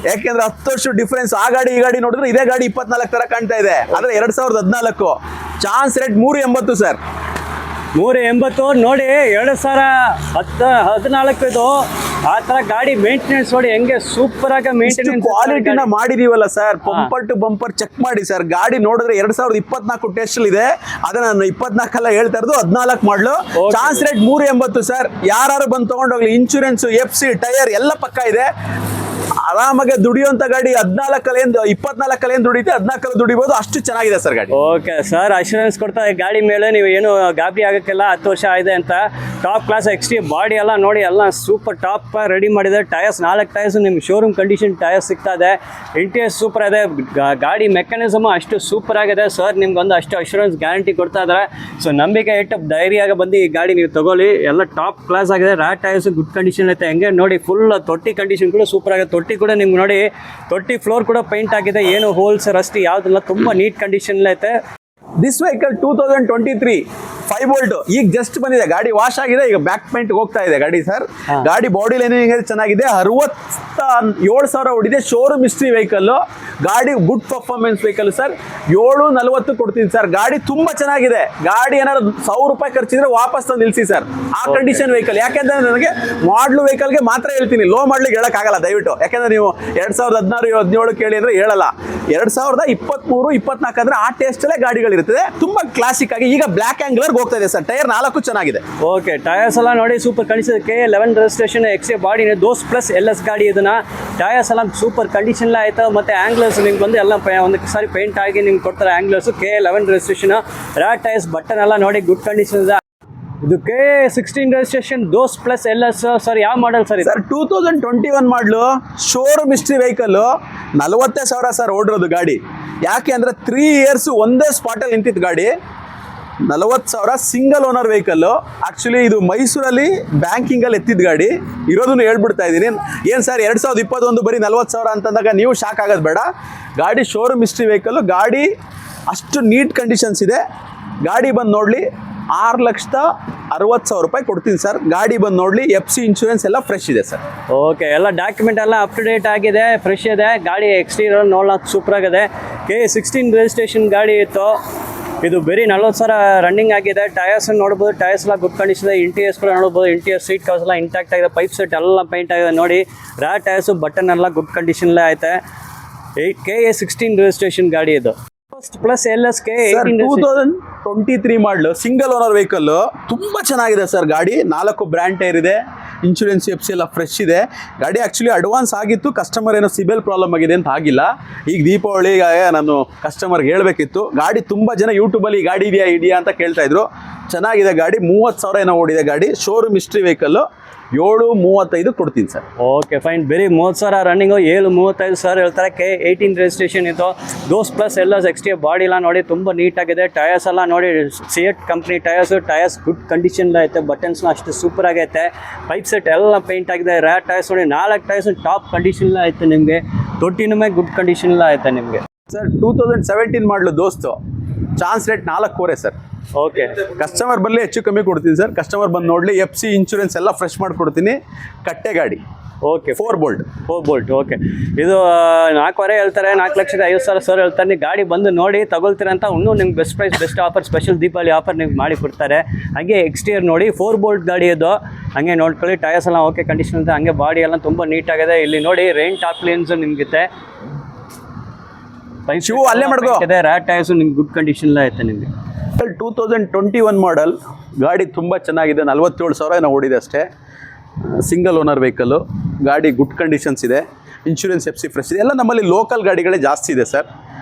ಯಾಕೆಂದ್ರೆ 10 ವರ್ಷ ಡಿಫ್ರೆನ್ಸ್. ಆ ಗಾಡಿ ಈ ಗಾಡಿ ನೋಡಿದ್ರೆ ಇದೇ ಗಾಡಿ 24 ತರ ಕಾಣ್ತಾ ಇದೆ, ಆದ್ರೆ 2014. Chance rate 380 sir. 380 ನೋಡಿ. 2014 ಇದು. ಆ ಥರ ಗಾಡಿ ಮೇಂಟೆನೆನ್ಸ್ ನೋಡಿ ಹೆಂಗೆ ಸೂಪರ್ ಆಗಿ ಮೇಂಟೆನೆನ್ಸ್ ಕ್ವಾಲಿಟಿನ ಮಾಡಿದೀವಲ್ಲ sir. Bumper to bumper check ಮಾಡಿ ಸರ್. ಗಾಡಿ ನೋಡಿದ್ರೆ 2024 ಟೆಸ್ಟ್ ಇದೆ. ಅದನ್ನ ನಾನು 24 ಅಲ್ಲ ಹೇಳ್ತಾ ಇರೋದು, 14 ಮಾಡಲು. Chance rate 380 sir. ಯಾರು ಬಂದು ತಗೊಂಡೋಗ್ಲಿ, ಇನ್ಶೂರೆನ್ಸ್, FC, ಟೈರ್ ಎಲ್ಲ ಪಕ್ಕ ಇದೆ. ಆರಾಮಾಗಿ ದುಡಿಯುವಂತ ಗಾಡಿ. 24 ಏನು ದುಡಿಯುತ್ತೆ, 14 ದುಡಿಬಹುದು. ಅಷ್ಟು ಚೆನ್ನಾಗಿದೆ ಸರ್ ಗಾಡಿ. ಓಕೆ ಸರ್, ಅಶ್ಯೂರೆನ್ಸ್ ಕೊಡ್ತಾರೆ ಗಾಡಿ ಮೇಲೆ. ನೀವು ಏನು ಗಾಬರಿ ಆಗಕ್ಕೆಲ್ಲ 10 ವರ್ಷ ಆಗಿದೆ ಅಂತ. ಟಾಪ್ ಕ್ಲಾಸ್ XT ಬಾಡಿ ಎಲ್ಲ ನೋಡಿ, ಎಲ್ಲ ಸೂಪರ್ ಟಾಪ್ ರೆಡಿ ಮಾಡಿದೆ. ಟೈರ್ಸ್ 4 ಟೈರ್ಸ್ ನಿಮ್ಗೆ ಶೋರೂಮ್ ಕಂಡೀಷನ್ ಟೈರ್ಸ್ ಸಿಗ್ತಾ ಇದೆ. ಇಂಟೀರಿಯರ್ ಸೂಪರ್ ಇದೆ. ಗಾಡಿ ಮೆಕ್ಯಾನಿಸಮ್ ಅಷ್ಟು ಸೂಪರ್ ಆಗಿದೆ ಸರ್. ನಿಮ್ಗೊಂದು ಅಷ್ಟು ಅಶ್ಯೂರೆನ್ಸ್ ಗ್ಯಾರಂಟಿ ಕೊಡ್ತಾ ಇದ್ದಾರೆ. ಸೊ ನಂಬಿಕೆ ಇಟ್ಟು ಧೈರ್ಯವಾಗಿ ಬಂದು ಈ ಗಾಡಿ ನೀವು ತಗೊಳ್ಳಿ. ಎಲ್ಲ ಟಾಪ್ ಕ್ಲಾಸ್ ಆಗಿದೆ. ರ್ಯಾಟ್ ಟೈರ್ಸ್ ಗುಡ್ ಕಂಡೀಷನ್ ಐತೆ. ಹೆಂಗೆ ನೋಡಿ ಫುಲ್ ತೊಟ್ಟಿ ಕಂಡೀಷನ್ ಕೂಡ ಸೂಪರ್ ಆಗಿದೆ. ತೊಟ್ಟಿ ಕೂಡ ನಿಮ್ಗೆ ನೋಡಿ, ತೊಟ್ಟಿ ಫ್ಲೋರ್ ಕೂಡ ಪೇಂಟ್ ಆಗಿದೆ. ಏನು ಹೋಲ್ಸ್ ರಸ್ಟ್ ಯಾವುದಿಲ್ಲ, ತುಂಬಾ ನೀಟ್ ಕಂಡೀಷನ್ ಐತೆ. ದಿಸ್ ವೆಹಿಕಲ್ 2023 5 ವೋಲ್ಟ್ ಈಗ ಜಸ್ಟ್ ಬಂದಿದೆ. ಗಾಡಿ ವಾಶ್ ಆಗಿದೆ, ಈಗ ಬ್ಯಾಕ್ ಪೇಂಟ್ ಹೋಗ್ತಾ ಇದೆ ಗಾಡಿ ಸರ್. ಗಾಡಿ ಬಾಡಿ ಲೈನಿಂಗ್ ಚೆನ್ನಾಗಿದೆ. 67,000 ಓಡಿದೆ. Showroom history vehicle. ಗಾಡಿ ಗುಡ್ ಪರ್ಫಾರ್ಮೆನ್ಸ್ ವೆಹಿಕಲ್ ಸರ್. 740 ಕೊಡ್ತೀನಿ ಸರ್. ಗಾಡಿ ತುಂಬಾ ಚೆನ್ನಾಗಿದೆ. ಗಾಡಿ ಏನಾದ್ರು 1,000 ರೂಪಾಯಿ ಖರ್ಚಿದ್ರೆ ವಾಪಸ್ ತಂದು ನಿಲ್ಸಿ ಸರ್. ಆ ಕಂಡೀಷನ್ ವೆಹಿಕಲ್. ಯಾಕೆಂದ್ರೆ ನನಗೆ ಮಾಡ್ಲು ವೆಹಿಕಲ್ಗೆ ಮಾತ್ರ ಹೇಳ್ತೀನಿ, ಲೋ ಮಾಡ್ಲಿಕ್ಕೆ ಹೇಳಕ್ಕಾಗಲ್ಲ ದಯವಿಟ್ಟು. ಯಾಕೆಂದ್ರೆ ನೀವು 2016, 17 ಕೇಳಿ ಅಂದ್ರೆ ಹೇಳಲ್ಲ. 2023, 24 ಅಂದ್ರೆ ಆ ಟೇಸ್ಟಲ್ಲೇ ಗಾಡಿಗಳಿರ್ತದೆ. ತುಂಬಾ ಕ್ಲಾಸಿಕ್ ಆಗಿ. ಈಗ ಬ್ಲ್ಯಾಕ್ ಆಂಗ್ಲರ್ ಹೋಗ್ತಾ ಇದೆ ಸರ್. ಟೈರ್ 4 ಚೆನ್ನಾಗಿದೆ. ಓಕೆ, ಟೈರ್ಸ್ ಎಲ್ಲ ನೋಡಿ super condition. KA 11 registration XA body Dost plus LS ಗಾಡಿ. ಇದನ್ನ ಟೈರ್ಸ್ ಎಲ್ಲ ಸೂಪರ್ ಕಂಡೀಷನ್ ಆಯ್ತು. ಮತ್ತೆ ಆಂಗ್ಲರ್ಸ್ ನಿಮ್ಗೆ ಬಂದು ಎಲ್ಲ ಒಂದು ಸಾರಿ ಪೇಂಟ್ ಆಗಿ ನಿಮ್ಗೆ ಕೊಡ್ತಾರೆ. ಆಂಗ್ಲರ್ಸ್ KA 11 registration. Rat tyres button ಎಲ್ಲ ನೋಡಿ ಗುಡ್ ಕಂಡೀಷನ್ ಇದೆ. ಇದು KA 16 ರಿಜಿಸ್ಟ್ರೇಷನ್ ದೋಸ್ ಪ್ಲಸ್ LS. ಸರ್ ಯಾವ ಮಾಡಲ್ ಸರ್? ಸರ್ 2021 ಮಾಡಲು. Showroom history vehicle. 40,000 ಸರ್ ಓಡಿರೋದು ಗಾಡಿ. ಯಾಕೆ ಅಂದ್ರೆ 3 ಇಯರ್ಸ್ ಒಂದೇ ಸ್ಪಾಟಲ್ಲಿ ನಿಂತಿತ್ತು ಗಾಡಿ. 40,000 ಸಿಂಗಲ್ ಓನರ್ ವೆಹಿಕಲ್. ಆಕ್ಚುಲಿ ಇದು ಮೈಸೂರಲ್ಲಿ ಬ್ಯಾಂಕಿಂಗಲ್ಲಿ ಎತ್ತಿದ ಗಾಡಿ. ಇರೋದನ್ನು ಹೇಳ್ಬಿಡ್ತಾ ಇದ್ದೀನಿ. ಏನು ಸರ್ 2021 ಬರೀ 40,000 ಅಂತಂದಾಗ ನೀವು ಶಾಕ್ ಆಗೋದು ಬೇಡ. ಗಾಡಿ ಶೋರೂಮ್ ಹಿಸ್ಟ್ರಿ ವೆಹಿಕಲ್. ಗಾಡಿ ಅಷ್ಟು ನೀಟ್ ಕಂಡೀಷನ್ಸ್ ಇದೆ. ಗಾಡಿ ಬಂದು ನೋಡಲಿ 6,60,000 ರೂಪಾಯಿ ಕೊಡ್ತೀನಿ ಸರ್. ಗಾಡಿ ಬಂದು ನೋಡಲಿ. FC ಇನ್ಶೂರೆನ್ಸ್ ಎಲ್ಲ ಫ್ರೆಶ್ ಇದೆ ಸರ್. ಓಕೆ, ಎಲ್ಲ ಡಾಕ್ಯುಮೆಂಟ್ ಎಲ್ಲ ಅಪ್ ಟು ಡೇಟ್ ಆಗಿದೆ, ಫ್ರೆಶ್ ಇದೆ. ಗಾಡಿ ಎಕ್ಸ್ಟೀರಿಯರ್ ನೋಡೋಕೆ ಸೂಪರ್ ಆಗಿದೆ. KA 16 ರಿಜಿಸ್ಟ್ರೇಷನ್ ಗಾಡಿ ಇತ್ತು. ಇದು ಬರೀ 40,000 ರನ್ನಿಂಗ್ ಆಗಿದೆ. ಟೈರ್ಸ್ ನೋಡ್ಬೋದು, ಟೈರ್ಸ್ ಎಲ್ಲ ಗುಡ್ ಕಂಡೀಷನ್ ಇದೆ. ಇಂಟೀರಿಯರ್ಸ್ ಕೂಡ ನೋಡ್ಬೋದು. ಇಂಟೀರಿಯರ್ ಸೀಟ್ ಕವರ್ಸ್ ಎಲ್ಲ ಇಂಟ್ಯಾಕ್ಟ್ ಆಗಿದೆ. ಪೈಪ್ ಸೆಟ್ ಎಲ್ಲ ಪೇಂಟ್ ಆಗಿದೆ ನೋಡಿ. ರ್ಯಾಟ್ ಟೈರ್ಸು ಬಟನ್ ಎಲ್ಲ ಗುಡ್ ಕಂಡೀಷನ್ಲೇ ಐತೆ. KA 16 ರಿಜಿಸ್ಟ್ರೇಷನ್ ಗಾಡಿ ಇದು. ಪ್ಲಸ್ LS KA 2023 ಮಾಡಲು ಸಿಂಗಲ್ ಓನರ್ ವೆಹಿಕಲ್. ತುಂಬ ಚೆನ್ನಾಗಿದೆ ಸರ್ ಗಾಡಿ. 4 ಬ್ರ್ಯಾಂಡ್ ಟೈರ್ ಇದೆ. ಇನ್ಶೂರೆನ್ಸ್ FC ಎಲ್ಲ ಫ್ರೆಶ್ ಇದೆ. ಗಾಡಿ ಆ್ಯಕ್ಚುಲಿ ಅಡ್ವಾನ್ಸ್ ಆಗಿತ್ತು. ಕಸ್ಟಮರ್ ಏನೋ ಸಿಬಿಲ್ ಪ್ರಾಬ್ಲಮ್ ಆಗಿದೆ ಅಂತ ಆಗಿಲ್ಲ. ಈಗ ದೀಪಾವಳಿಗೆ ನಾನು ಕಸ್ಟಮರ್ಗೆ ಹೇಳಬೇಕಿತ್ತು. ಗಾಡಿ ತುಂಬ ಜನ ಯೂಟ್ಯೂಬಲ್ಲಿ ಈ ಗಾಡಿ ಇದೆಯಾ ಅಂತ ಕೇಳ್ತಾ ಇದ್ರು. ಚೆನ್ನಾಗಿದೆ ಗಾಡಿ. 30,000 ಏನೋ ಓಡಿದೆ ಗಾಡಿ. Showroom history vehicle. 735 ಕೊಡ್ತೀನಿ ಸರ್. Okay fine. ಬರೀ 30,000 ರನ್ನಿಂಗು. 735 ಸರ್ ಹೇಳ್ತಾರೆ. KA 18 ರಿಜಿಸ್ಟ್ರೇಷನ್ ಇದು. ದೋಸ್ ಪ್ಲಸ್ LS XT ಬಾಡಿ ಎಲ್ಲ ನೋಡಿ ತುಂಬ ನೀಟಾಗಿದೆ. ಟೈರ್ಸ್ ಎಲ್ಲ ನೋಡಿ CEAT company tyres good condition ಐತೆ. ಬಟನ್ಸ್ನ ಅಷ್ಟು ಸೂಪರ್ ಆಗೈತೆ. ಪೈಪ್ ಸೆಟ್ ಎಲ್ಲ ಪೇಂಟ್ ಆಗಿದೆ. ರ್ಯಾಟ್ ಟೈರ್ಸ್ ನೋಡಿ 4 ಟೈರ್ಸ್ ಟಾಪ್ ಕಂಡೀಷನ್ ಐತೆ ನಿಮಗೆ. ತೊಟ್ಟಿನೂ ಗುಡ್ ಕಂಡೀಷನ್ ಐತೆ ನಿಮಗೆ sir. 2017 model Dost. Chance rate 4.5 sir. Okay, customer ಬರಲಿ ಹೆಚ್ಚು ಕಮ್ಮಿ ಕೊಡ್ತೀನಿ ಸರ್. ಕಸ್ಟಮರ್ ಬಂದು ನೋಡಲಿ. FC ಇನ್ಶೂರೆನ್ಸ್ ಎಲ್ಲ ಫ್ರೆಶ್ ಮಾಡಿಕೊಡ್ತೀನಿ. ಕಟ್ಟೆ ಗಾಡಿ. Okay, 4 bolt. ಓಕೆ. ಇದು 4.5 ಹೇಳ್ತಾರೆ. 4,50,000 ಸರ್ ಹೇಳ್ತಾರೆ. ನೀವು ಗಾಡಿ ಬಂದು ನೋಡಿ ತಗೊಳ್ತೀರಂತ ಇನ್ನೂ ನಿಮ್ಗೆ best price, best offer, special Deepavali offer ನಿಮ್ಗೆ ಮಾಡಿ ಕೊಡ್ತಾರೆ. ಹಾಗೆ ಎಕ್ಸ್ಟೀರಿಯರ್ ನೋಡಿ 4 ಬೋಲ್ಟ್ ಗಾಡಿ ಇದು. ಹಾಗೆ ನೋಡ್ಕೊಳ್ಳಿ. ಟೈರ್ಸ್ ಎಲ್ಲ ಓಕೆ ಕಂಡೀಷನ್ ಅಂತ. ಹಾಗೆ ಬಾಡಿ ಎಲ್ಲ ತುಂಬ ನೀಟಾಗಿದೆ. ಇಲ್ಲಿ ನೋಡಿ ರೈನ್ ಟಾಪ್ ಲೇನ್ಸ್ ನಿಮ್ಗಿದೆ. ಶೂ ಅಲ್ಲೇ ಮಾಡ್ಕೋ. ರ್ಯಾಟ್ ಟೈರ್ಸು ನಿಮ್ಗೆ ಗುಡ್ ಕಂಡೀಷನ್ ಐತೆ ನಿಮಗೆ. 2021 ಮಾಡಲ್ ಗಾಡಿ ತುಂಬ ಚೆನ್ನಾಗಿದೆ. 47,000 ಏನೋ ಓಡಿದೆ ಅಷ್ಟೇ. Single owner vehicle. ಗಾಡಿ ಗುಡ್ ಕಂಡೀಷನ್ಸ್ ಇದೆ. ಇನ್ಶೂರೆನ್ಸ್ FC ಫ್ರೆಶ್ ಇದೆ. ಎಲ್ಲ ನಮ್ಮಲ್ಲಿ ಲೋಕಲ್ ಗಾಡಿಗಳೇ ಜಾಸ್ತಿ ಇದೆ ಸರ್.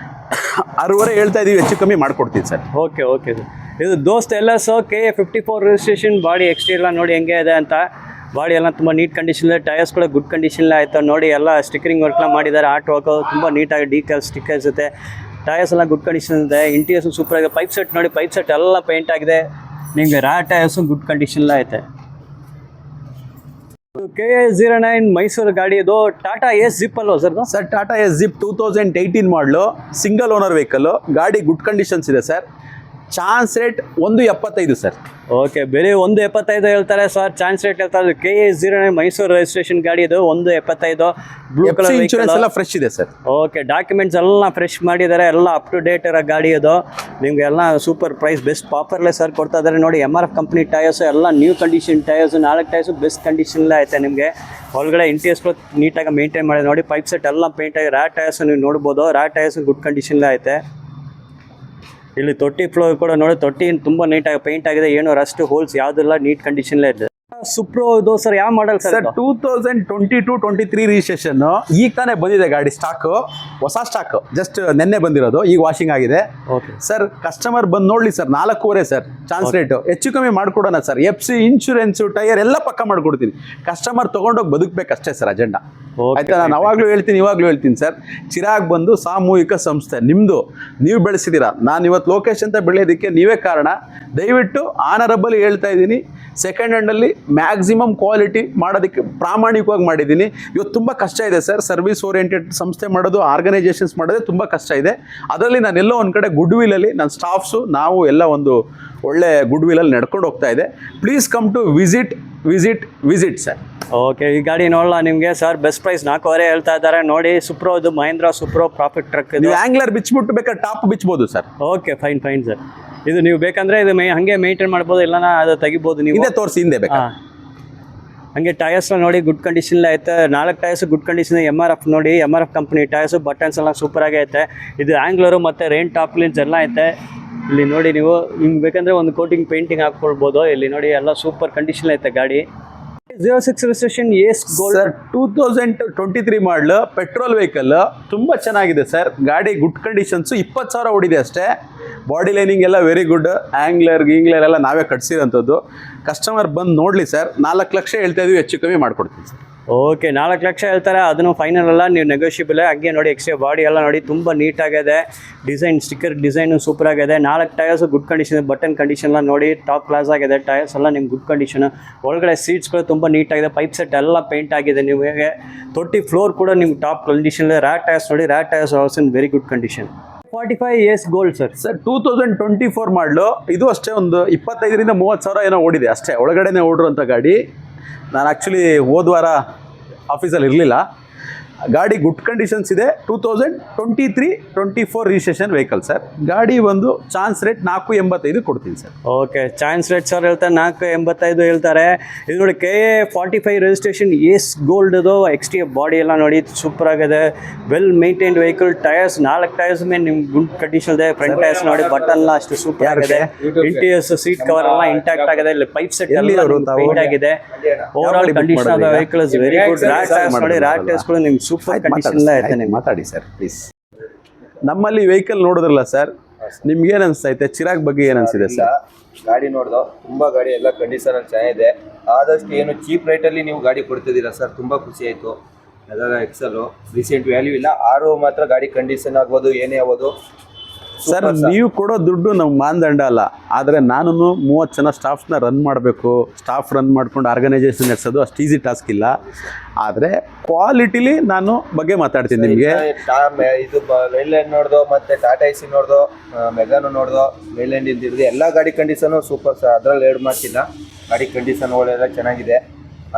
6.5 ಹೇಳ್ತಾ ಇದೀವಿ, ಹೆಚ್ಚು ಕಮ್ಮಿ ಮಾಡ್ಕೊಡ್ತೀನಿ ಸರ್. Okay okay sir. ಇದು ದೋಸ್ತ್ ಎಲ್ಲ KA54 ರಿಜಿಸ್ಟ್ರೇಷನ್. ಬಾಡಿ ಎಕ್ಸ್ಟೀರಿಯರ್ ಎಲ್ಲ ನೋಡಿ ಹೆಂಗೆ ಇದೆ ಅಂತ. ಬಾಡಿ ಎಲ್ಲ ತುಂಬ ನೀಟ್ ಕಂಡೀಷನ್ ಇದೆ, ಟೈರ್ಸ್ ಕೂಡ ಗುಡ್ ಕಂಡೀಷನ್ ಆಯಿತು ನೋಡಿ. ಎಲ್ಲ ಸ್ಟಿಕ್ಕರಿಂಗ್ ವರ್ಕ್ನ ಮಾಡಿದ್ದಾರೆ, ಆರ್ಟ್ ವರ್ಕ್ ತುಂಬ ನೀಟಾಗಿ ಡೀಟೇಲ್ ಸ್ಟಿಕ್ಕರ್ಸ್ ಇರುತ್ತೆ. ಟೈರ್ಸ್ ಎಲ್ಲ ಗುಡ್ ಕಂಡೀಷನ್ ಇದೆ, ಇಂಟೀರಿಯರ್ಸು ಸೂಪರ್ ಆಗಿದೆ. ಪೈಪ್ ಸೆಟ್ ನೋಡಿ, ಪೈಪ್ ಸೆಟ್ ಎಲ್ಲ ಪೇಂಟ್ ಆಗಿದೆ ನಿಮಗೆ. ಟೈರ್ಸು ಗುಡ್ ಕಂಡೀಷನ್ ಐತೆ. KA09 ಮೈಸೂರು ಗಾಡಿ. ಇದು ಟಾಟಾ ಎಸ್ ಜಿಪ್ ಅಲ್ವಾ sir? Sir Tata Ace Zip 2018 ಮಾಡಲು, ಸಿಂಗಲ್ ಓನರ್ ವೆಹಿಕಲ್ಲು. ಗಾಡಿ ಗುಡ್ ಕಂಡೀಷನ್ಸ್ ಇದೆ sir. Chance rate 1.75 sir. Okay, ಬೆಲೆ 1.75 ಹೇಳ್ತಾರೆ ಸರ್. ಚಾನ್ಸ್ ರೇಟ್ ಹೇಳ್ತಾರೆ. KA09 ಮೈಸೂರು ರಿಜಿಸ್ಟ್ರೇಷನ್ ಗಾಡಿ ಇದು. 1.75. ಬ್ಲೂ ಕಲರ್ ಇನ್ಶೂರೆನ್ಸ್ ಎಲ್ಲ ಫ್ರೆಶ್ ಇದೆ ಸರ್. ಓಕೆ, ಡಾಕ್ಯುಮೆಂಟ್ಸ್ ಎಲ್ಲ ಫ್ರೆಶ್ ಮಾಡಿದ್ದಾರೆ, ಎಲ್ಲ ಅಪ್ ಟು ಡೇಟ್ ಇರೋ ಗಾಡಿ ಇದು. ನಿಮಗೆ ಎಲ್ಲ ಸೂಪರ್ ಪ್ರೈಸ್, ಬೆಸ್ಟ್ ಆಫರ್ಲೆ ಸರ್ ಕೊಡ್ತಾ ಇದ್ದಾರೆ ನೋಡಿ. MRF ಕಂಪ್ನಿ ಟೈರ್ಸ್ ಎಲ್ಲ new condition tyres, 4 tyres best ಕಂಡೀಷನ್ಲೇ ಐತೆ ನಿಮಗೆ. ಒಳಗಡೆ ಇಂಟೀರಿಯರ್ಸ್ಗಳು ನೀಟಾಗಿ ಮೇಂಟೈನ್ ಮಾಡಿ ನೋಡಿ. ಪೈಪ್ ಸೆಟ್ ಎಲ್ಲ ಪೇಂಟ್ ಆಗಿ, ಟೈರ್ಸ್ ನೀವು ನೋಡ್ಬೋದು. ಟೈರ್ಸ್ ಗುಡ್ ಕಂಡೀಷನ್ಲೇ ಐತೆ. ಇಲ್ಲಿ ತೊಟ್ಟಿ ಫ್ಲೋರ್ ಕೂಡ ನೋಡಿ, ತೊಟ್ಟಿ ತುಂಬ ನೀಟಾಗಿ ಪೇಂಟ್ ಆಗಿದೆ, ಏನು ರಸ್ಟ್ ಹೋಲ್ಸ್ ಯಾವುದಿಲ್ಲ, ನೀಟ್ ಕಂಡೀಷನ್ಲೇ ಇದೆ. ಸುಪ್ರೋ ಇದು ಸರ್ ಯಾವ ಮಾಡಲ್ ಸರ್? 2022-23 ರಿಜಿಸ್ಟ್ರೇಷನ್. ಈಗ ತಾನೇ ಬಂದಿದೆ ಗಾಡಿ, ಸ್ಟಾಕು, ಹೊಸ ಸ್ಟಾಕ್, ಜಸ್ಟ್ ನೆನ್ನೆ ಬಂದಿರೋದು, ಈಗ ವಾಷಿಂಗ್ ಆಗಿದೆ. ಓಕೆ ಸರ್, ಕಸ್ಟಮರ್ ಬಂದು ನೋಡ್ಲಿ ಸರ್. 4.25 sir chance rate. ಹೆಚ್ಚು ಕಮ್ಮಿ ಮಾಡ್ಕೊಡೋಣ ಸರ್. FC ಇನ್ಶೂರೆನ್ಸು ಟೈರ್ ಎಲ್ಲ ಪಕ್ಕ ಮಾಡ್ಕೊಡ್ತೀನಿ. ಕಸ್ಟಮರ್ ತೊಗೊಂಡೋಗಿ ಬದುಕಬೇಕಷ್ಟೇ ಸರ್ ಅಜೆಂಡಾ. ಆಯ್ತಾ? ನಾನು ಅವಾಗಲೂ ಹೇಳ್ತೀನಿ, ಇವಾಗಲೂ ಹೇಳ್ತೀನಿ ಸರ್. ಚಿರಾಗ್ ಬಂದು ಸಾಮೂಹಿಕ ಸಂಸ್ಥೆ ನಿಮ್ಮದು, ನೀವು ಬೆಳೆಸಿದ್ದೀರಾ. ನಾನು ಇವತ್ತು ಲೋಕೇಶ್ ಅಂತ ಬೆಳೆಯೋದಕ್ಕೆ ನೀವೇ ಕಾರಣ. ದಯವಿಟ್ಟು ಆನರಬಲ್ ಹೇಳ್ತಾ ಇದ್ದೀನಿ, ಸೆಕೆಂಡ್ ಹ್ಯಾಂಡಲ್ಲಿ ಮ್ಯಾಕ್ಸಿಮಮ್ ಕ್ವಾಲಿಟಿ ಮಾಡೋದಕ್ಕೆ ಪ್ರಾಮಾಣಿಕವಾಗಿ ಮಾಡಿದ್ದೀನಿ. ಇವತ್ತು ತುಂಬ ಕಷ್ಟ ಇದೆ ಸರ್. ಸರ್ವಿಸ್ ಓರಿಯೆಂಟೆಡ್ ಸಂಸ್ಥೆ ಮಾಡೋದು, ಆರ್ಗನೈಸೇಷನ್ಸ್ ಮಾಡೋದೇ ತುಂಬ ಕಷ್ಟ ಇದೆ. ಅದರಲ್ಲಿ ನಾನೆಲ್ಲೋ ಒಂದು ಕಡೆ ಗುಡ್ ವಿಲಲ್ಲಿ ನನ್ನ ಸ್ಟಾಫ್ಸು ನಾವು ಎಲ್ಲ ಒಂದು ಒಳ್ಳೆ ಗುಡ್ ವಿಲಲ್ಲಿ ನಡ್ಕೊಂಡು ಹೋಗ್ತಾ ಇದೆ. Please come to visit sir. Okay, ಈ ಗಾಡಿ ನೋಡಲ್ಲ ನಿಮಗೆ ಸರ್. ಬೆಸ್ಟ್ ಪ್ರೈಸ್ 4.25 ಹೇಳ್ತಾ ಇದ್ದಾರೆ ನೋಡಿ. ಸುಪ್ರೋ ಇದು, ಮಹೇಂದ್ರ ಸುಪ್ರೋ ಪ್ರಾಫಿಟ್ ಟ್ರಕ್ ಇದು. ನೀವು ಆಂಗ್ಲರ್ ಬಿಚ್ಬಿಟ್ಟು ಬೇಕಾದ್ರೆ ಟಾಪ್ ಬಿಚ್ಬೋದು ಸರ್. Okay, fine sir. ಇದು ನೀವು ಬೇಕಂದ್ರೆ ಇದು ಹಂಗೆ ಮೇಂಟೈನ್ ಮಾಡ್ಬೋದು, ಇಲ್ಲ ಅದು ತೆಗಿಬೋದು ನೀವು. ಹಿಂದೆ ತೋರಿಸಿ, ಹಿಂದೆ ಬೇಕಾ? ಹಂಗೆ ಟೈರ್ಸ್ ನೋಡಿ ಗುಡ್ ಕಂಡೀಷನ್ ಐತೆ. 4 ಟೈರ್ಸ್ ಗುಡ್ ಕಂಡೀಷನ್. MRF ನೋಡಿ, MRF ಕಂಪ್ನಿ ಟೈರ್ಸು, ಬಟನ್ಸ್ ಎಲ್ಲ ಸೂಪರ್ ಆಗಿ ಐತೆ. ಇದು ಆಂಗ್ಲರು ಮತ್ತು ರೈನ್ ಟಾಪ್ ಕ್ಲೀನ್ಸ್ ಎಲ್ಲ ಐತೆ. ಇಲ್ಲಿ ನೋಡಿ, ನೀವು ನಿಮ್ಗೆ ಬೇಕಂದ್ರೆ ಒಂದು ಕೋಟಿಂಗ್ ಪೇಂಟಿಂಗ್ ಹಾಕ್ಕೊಳ್ಬೋದು. ಇಲ್ಲಿ ನೋಡಿ, ಎಲ್ಲ ಸೂಪರ್ ಕಂಡೀಷನ್ ಐತೆ ಗಾಡಿ. 06 ರಿಜಿಸ್ಟ್ರೇಷನ್ ಎಸ್ ಗೋಲ್ಡ್ ಸರ್. 2023 ಮಾಡಲು, ಪೆಟ್ರೋಲ್ ವೆಹಿಕಲ್, ತುಂಬ ಚೆನ್ನಾಗಿದೆ ಸರ್. ಗಾಡಿ ಗುಡ್ ಕಂಡೀಷನ್ಸು. 20,000 ಓಡಿದೆ ಅಷ್ಟೇ. ಬಾಡಿ ಲೈನಿಂಗ್ ಎಲ್ಲ ವೆರಿ ಗುಡ್. ಆಂಗ್ಲರ್ ಎಲ್ಲ ನಾವೇ ಕಟ್ಸಿರೋಂಥದ್ದು. ಕಸ್ಟಮರ್ ಬಂದು ನೋಡಲಿ ಸರ್. 4 ಲಕ್ಷ ಹೇಳ್ತಾ ಇದೀವಿ, ಹೆಚ್ಚು ಕಮ್ಮಿ ಮಾಡ್ಕೊಡ್ತೀನಿ ಸರ್. ಓಕೆ, 4 ಲಕ್ಷ ಹೇಳ್ತಾರೆ, ಅದನ್ನು ಫೈನಲ್ ಅಲ್ಲ, ನೀವು ನೆಗೋಷಿಯಬಲ್. ಹಂಗೆ ನೋಡಿ, ಎಕ್ಸ್ಟ್ರಾ ಬಾಡಿ ಎಲ್ಲ ನೋಡಿ ತುಂಬ ನೀಟಾಗಿದೆ. ಡಿಸೈನ್, ಸ್ಟಿಕ್ಕರ್ ಡಿಸೈನು ಸೂಪರ್ ಆಗಿದೆ. 4 tyres good condition. Button condition ಎಲ್ಲ ನೋಡಿ, ಟಾಪ್ ಕ್ಲಾಸ್ ಆಗಿದೆ. ಟೈರ್ಸ್ ಎಲ್ಲ ನಿಮ್ಗೆ ಗುಡ್ ಕಂಡೀಷನ್. ಒಳಗಡೆ ಸೀಟ್ಸ್ಗಳು ತುಂಬ ನೀಟಾಗಿದೆ. ಪೈಪ್ ಸೆಟ್ ಎಲ್ಲ ಪೇಂಟ್ ಆಗಿದೆ. ನಿಮಗೆ ತೊಟ್ಟಿ ಫ್ಲೋರ್ ಕೂಡ ನಿಮ್ಗೆ ಟಾಪ್ ಕಂಡೀಷನ್. ಟೈರ್ಸ್ ನೋಡಿ, tyres also in very good condition. 45 Ace gold sir. 2024 ಮಾಡಲು. ಇದು ಅಷ್ಟೇ ಒಂದು 25,000-30,000 ಏನೋ ಓಡಿದೆ ಅಷ್ಟೇ. ಒಳಗಡೆನೇ ಓಡಿರುವಂಥ ಗಾಡಿ. ನಾನು ಆ್ಯಕ್ಚುಲಿ ಹೋದ ವಾರ ಆಫೀಸಲ್ಲಿ ಇರಲಿಲ್ಲ. ಗಾಡಿ ಗುಡ್ ಕಂಡೀಷನ್ಸ್ ಇದೆ. 2023-24 ರಿಜಿಸ್ಟ್ರೇಷನ್ ವೆಹಿಕಲ್ ಸರ್. ಗಾಡಿ ಒಂದು ಚಾನ್ಸ್ ರೇಟ್ 4.85 ಕೊಡ್ತೀನಿ sir. Okay, chance rate sir ಹೇಳ್ತಾರೆ 4.85 ಹೇಳ್ತಾರೆ. ಇದು ನೋಡಿ, KA45 ರಿಜಿಸ್ಟ್ರೇಷನ್ ಎಸ್ ಗೋಲ್ಡ್. ಇದು ಎಕ್ಸ್ಟ್ರಾ ಬಾಡಿ ಎಲ್ಲ ನೋಡಿ ಸೂಪರ್ ಆಗಿದೆ. Well maintained vehicle. Tyres 4 tyres ಮೇಲೆ ನಿಮ್ಗೆ ಗುಡ್ ಕಂಡೀಷನ್ ಇದೆ. ಫ್ರಂಟ್ ಟೈರ್ಸ್ ನೋಡಿ, ಬಟನ್ ಎಲ್ಲ ಅಷ್ಟು ಸೂಪರ್ ಆಗಿದೆ. ಇಂಟೀರಿಯರ್ಸ್, ಸೀಟ್ ಕವರ್ ಎಲ್ಲ ಇಂಟ್ಯಾಕ್ಟ್ ಆಗಿದೆ. ಇಲ್ಲಿ ಪೈಪ್ ಸೆಟ್ ಎಲ್ಲ ಪೇಂಟ್ ಆಗಿದೆ. Over all condition of the vehicle is very good. Tyres ನೋಡಿ, ಟೈರ್ಸ್ಗಳು ನಿಮ್ಗೆ ಸೂಪರ್ ಕಂಡೀಷನ್ ಐತೆ. ಮಾತಾಡಿ ಸರ್ ಪ್ಲೀಸ್. ನಮ್ಮಲ್ಲಿ ವೆಹಿಕಲ್ ನೋಡಿದ್ರಲ್ಲ ಸರ್, ನಿಮ್ಗೆ ಏನು ಅನಿಸ್ತೈತೆ? ಚಿರಾಗ್ ಬಗ್ಗೆ ಏನು ಅನಿಸಿದೆ ಸರ್? ಗಾಡಿ ನೋಡ್ದೋ, ತುಂಬ ಗಾಡಿ ಎಲ್ಲ ಕಂಡೀಷನ್ ಅಲ್ಲಿ ಚೆನ್ನಾಗಿದೆ. ಆದಷ್ಟು ಏನು ಚೀಪ್ ರೇಟಲ್ಲಿ ನೀವು ಗಾಡಿ ಕೊಡ್ತಿದ್ದೀರಾ ಸರ್, ತುಂಬ ಖುಷಿ ಆಯಿತು. ಅದರ ಎಕ್ಸಲು ರೀಸೆಂಟ್ ವ್ಯಾಲ್ಯೂ ಇಲ್ಲ. 6 ಮಾತ್ರ ಗಾಡಿ ಕಂಡೀಷನ್ ಆಗ್ಬೋದು, ಏನೇ ಆಗ್ಬೋದು ಸರ್. ನೀವು ಕೊಡೋ ದುಡ್ಡು ನಮ್ಮ ಮಾನದಂಡ ಅಲ್ಲ. ಆದರೆ ನಾನು 30 ಜನ ಸ್ಟಾಫ್ನ ರನ್ ಮಾಡಬೇಕು. ಸ್ಟಾಫ್ ರನ್ ಮಾಡ್ಕೊಂಡು ಆರ್ಗನೈಸೇಷನ್ ನಡೆಸೋದು ಅಷ್ಟು ಈಸಿ ಟಾಸ್ಕ್ ಇಲ್ಲ. ಆದರೆ ಕ್ವಾಲಿಟಿಲಿ ನಾನು ಬಗ್ಗೆ ಮಾತಾಡ್ತೀನಿ ನಿಮಗೆ. ಇದು ಲೈಲ್ಯಾಂಡ್ ನೋಡ್ದೋ, ಮತ್ತೆ ಟಾಟಾ ಎಸಿ ನೋಡ್ದೋ, ಮೆಗಾನು ನೋಡ್ದೋ, ಲೈಲ್ಯಾಂಡ್ ಇಲ್ದಿರ್ದು ಎಲ್ಲ ಗಾಡಿ ಕಂಡೀಷನು ಸೂಪರ್ ಸರ್. ಅದರಲ್ಲಿ ಎರಡು ಮಾತಿಲ್ಲ. ಗಾಡಿ ಕಂಡೀಷನ್ ಒಳ್ಳೆಲ್ಲ ಚೆನ್ನಾಗಿದೆ.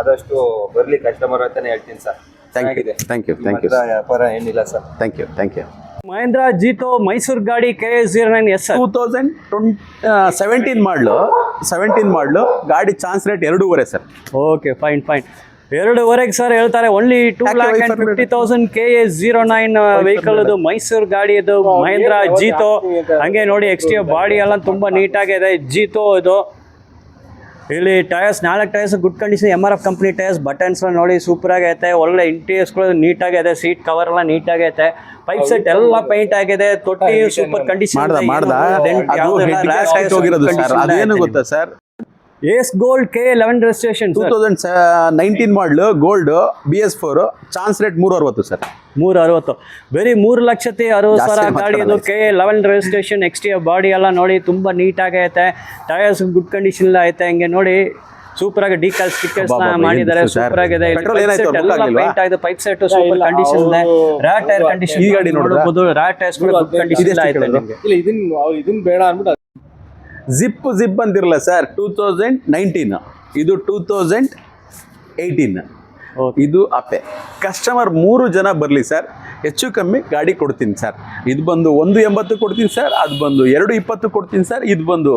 ಆದಷ್ಟು ಬರಲಿ ಕಸ್ಟಮರ್ ಅಂತಾನೆ ಹೇಳ್ತೀನಿ ಸರ್. ಚೆನ್ನಾಗಿದೆ. ಥ್ಯಾಂಕ್ ಯು ವ್ಯಾಪಾರ ಏನಿಲ್ಲ sir. Thank you. Mahindra Jeeto Mysuru ಗಾಡಿ KA09 ಎಸ್ 2017 ಮಾಡಲು. ಗಾಡಿ chance rate 2.5 sir. Okay, fine 2.5 sir ಹೇಳ್ತಾರೆ. Only 2,50,000 KA09 vehicle. ಇದು ಮೈಸೂರು ಗಾಡಿ. ಇದು ಮಹೇಂದ್ರ ಜೀತೋ. ಹಂಗೆ ನೋಡಿ, ಎಕ್ಸ್ಟ್ರಾ ಬಾಡಿ ಎಲ್ಲ ತುಂಬ ನೀಟಾಗಿದೆ. ಜೀತೋ ಇದು. ಇಲ್ಲಿ tyres 4 tyres good condition. MRF company tyres. Buttons ನೋಡಿ ಸೂಪರ್ ಆಗೈತೆ. ಒಳ್ಳೆ ಇಂಟೀರಿಯರ್ಸ್ಗಳು ನೀಟಾಗೈತೆ. ಸೀಟ್ ಕವರ್ ಎಲ್ಲ ನೀಟಾಗೈತೆ. ಪೈಪ್ ಸೆಟ್ ಎಲ್ಲ ಪೇಂಟ್ ಆಗಿದೆ, ತೊಟ್ಟಿ ಸೂಪರ್ ಕಂಡೀಷನ್. ಮಾಡ್ದ ಅದು ಹೆಡ್ ಹೋಗಿರೋದು ಸರ್. ಅದೇನು ಗೊತ್ತಾ ಸರ್, ಏಸ್ ಗೋಲ್ಡ್ K11 ರಿಜಿಸ್ಟ್ರೇಷನ್ 2019 ಮಾಡಲು gold BS4 chance rate 360 sir. 360 ಬರೀ 3,60,000 ಗಾಡಿ ಇದು. K11 ರಿಜಿಸ್ಟ್ರೇಷನ್, ಎಕ್ಸ್ಟಿರಿಯರ್ ಬಾಡಿ ಎಲ್ಲ ನೋಡಿ ತುಂಬಾ ನೀಟಾಗಿ ಐತೆ. ಟೈರ್ಸ್ ಗುಡ್ ಕಂಡೀಷನ್ ಐತೆ. ಹಿಂಗೆ ನೋಡಿ ಸೂಪರ್ ಆಗಿ ಡಿಕಾಲ್ ಸ್ಟಿಕ್ಕರ್ಸ್ ಮಾಡಿದ್ದಾರೆ, ಸೂಪರ್ ಆಗಿದೆ. ಪೇಂಟ್ ಆಗಿದೆ, ಪೈಪ್ ಸೆಟ್ ಸೂಪರ್ ಕಂಡೀಷನ್ ಇದೆ. ರ್ಯಾಟ್ ಟೈರ್ ಕಂಡೀಷನ್ ಈ ಗಾಡಿ ನೋಡಬಹುದು. ರ್ಯಾಟ್ ಟೈರ್ಸ್ ಕೂಡ ಗುಡ್ ಕಂಡೀಷನ್ ಐತೆ ನಿಮಗೆ. ಇಲ್ಲ ಇದನ್ನ ಬೇಡ ಅಂದ್ಬಿಟ್ಟು ಜಿಪ್ ಅಂತಿರಲ್ಲ ಸರ್, 2019 ಇದು 2018 ಇದು ಅಪೆ. ಕಸ್ಟಮರ್ 3 ಜನ ಬರಲಿ ಸರ್, ಹೆಚ್ಚು ಕಮ್ಮಿ ಗಾಡಿ ಕೊಡ್ತೀನಿ ಸರ್. ಇದು ಬಂದು 180 ಕೊಡ್ತೀನಿ ಸರ್, ಅದು ಬಂದು 220 ಕೊಡ್ತೀನಿ ಸರ್, ಇದು ಬಂದು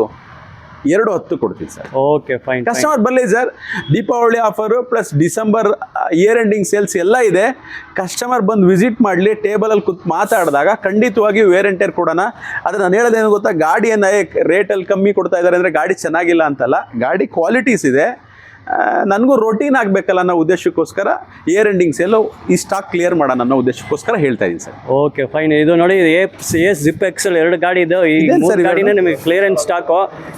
210 ಕೊಡ್ತೀನಿ ಸರ್. Okay fine. ಕಸ್ಟಮರ್ ಬರಲಿ sir. Deepavali offer plus December year ending sales ಎಲ್ಲ ಇದೆ. ಕಸ್ಟಮರ್ ಬಂದು ವಿಸಿಟ್ ಮಾಡಲಿ, ಟೇಬಲಲ್ಲಿ ಕೂತು ಮಾತಾಡಿದಾಗ ಖಂಡಿತವಾಗಿ ವೇರ್ ಆ್ಯಂಡ್ ಟೇರ್ ಕೊಡೋಣ. ಆದರೆ ನಾನು ಹೇಳೋದೇನು ಗೊತ್ತಾ, ಗಾಡಿಯನ್ನು ರೇಟಲ್ಲಿ ಕಮ್ಮಿ ಕೊಡ್ತಾ ಇದ್ದಾರೆ ಅಂದರೆ ಗಾಡಿ ಚೆನ್ನಾಗಿಲ್ಲ ಅಂತಲ್ಲ, ಗಾಡಿ ಕ್ವಾಲಿಟೀಸ್ ಇದೆ. ನನಗೂ ರೊಟೀನ್ ಆಗಬೇಕಲ್ಲ ಅನ್ನೋ ಉದ್ದೇಶಕ್ಕೋಸ್ಕರ ಇಯರ್ ಎಂಡಿಂಗ್ ಸೇಲು ಈ ಸ್ಟಾಕ್ ಕ್ಲಿಯರ್ ಮಾಡೋಣ ಅನ್ನೋ ಉದ್ದೇಶಕ್ಕೋಸ್ಕರ ಹೇಳ್ತಾ ಇದ್ದೀನಿ ಸರ್. Okay fine. ಇದು ನೋಡಿ ಎಸ್ ಜಿಪ್ ಎಕ್ಸೆಲ್ 2 ಗಾಡಿ ಇದೆ. ಈ 3 ಗಾಡಿನೇ ನಿಮಗೆ ಕ್ಲಿಯರೆನ್ಸ್ ಸ್ಟಾಕ್.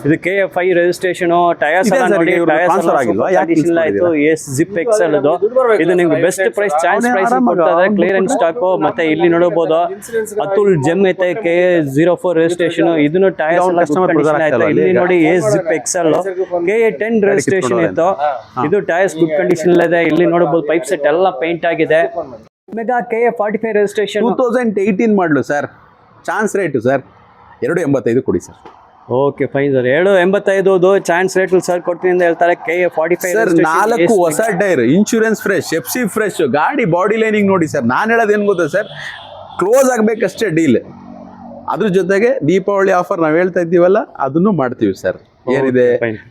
ಇದು KF5 ರಿಜಿಸ್ಟ್ರೇಷನ್. ಟೈರ್ಸ್ ಎಲ್ಲ ನೋಡಿ, ಟೈರ್ಸ್ ಆಗಿಲ್ವಾ ಕಂಡೀಷನ್ ಆಯ್ತು. ಎಸ್ ಜಿಪ್ ಎಕ್ಸೆಲ್ ಇದು ನಿಮ್ಗೆ ಬೆಸ್ಟ್ ಪ್ರೈಸ್, ಚಾನ್ಸ್ ಪ್ರೈಸ್ ಕೊಡ್ತಾ ಇದ್ದಾರೆ. Clearance stock. ಮತ್ತೆ ಇಲ್ಲಿ ನೋಡಬಹುದು ಅತುಲ್ ಜೆಮ್ ಐತೆ, K04 ರಿಜಿಸ್ಟ್ರೇಷನ್. ಇದನ್ನು ಟೈರ್ಸ್ ಎಲ್ಲ ಕಂಡೀಷನ್ ಆಯ್ತು. ಇಲ್ಲಿ ನೋಡಿ S zip Excel K10 registration ಇತ್ತು. ಇದು ಟೈರ್ಸ್ ಗುಡ್ ಕಂಡೀಷನ್ ಇದೆ. ಇಲ್ಲಿ ನೋಡಬಹುದು ಪೈಪ್ ಸೆಟ್ ಎಲ್ಲ ಪೇಂಟ್ ಆಗಿದೆ. ಮೆಗಾ KF45 ರಿಜಿಸ್ಟ್ರೇಷನ್ 2018 ಮಾಡಲು ಸರ್. ಚಾನ್ಸ್ ರೇಟು ಸರ್ 285 ಕೊಡಿ sir. Okay fine sir. 285 chance rate sir ಕೊಡ್ತೀನಿ ಅಂತ ಹೇಳ್ತಾರೆ. KF45 ಸರ್ 4 ಹೊಸ tyre, insurance fresh, FC fresh, ಗಾಡಿ ಬಾಡಿ ಲೈನಿಂಗ್ ನೋಡಿ ಸರ್. ನಾನು ಹೇಳೋದೇನು ಗೊತ್ತಾ ಸರ್, ಕ್ಲೋಸ್ ಆಗಬೇಕಷ್ಟೇ ಡೀಲ್. ಅದ್ರ ಜೊತೆಗೆ ದೀಪಾವಳಿ ಆಫರ್ ನಾವು ಹೇಳ್ತಾ ಇದ್ದೀವಲ್ಲ, ಅದನ್ನು ಮಾಡ್ತೀವಿ ಸರ್. ಏನಿದೆ,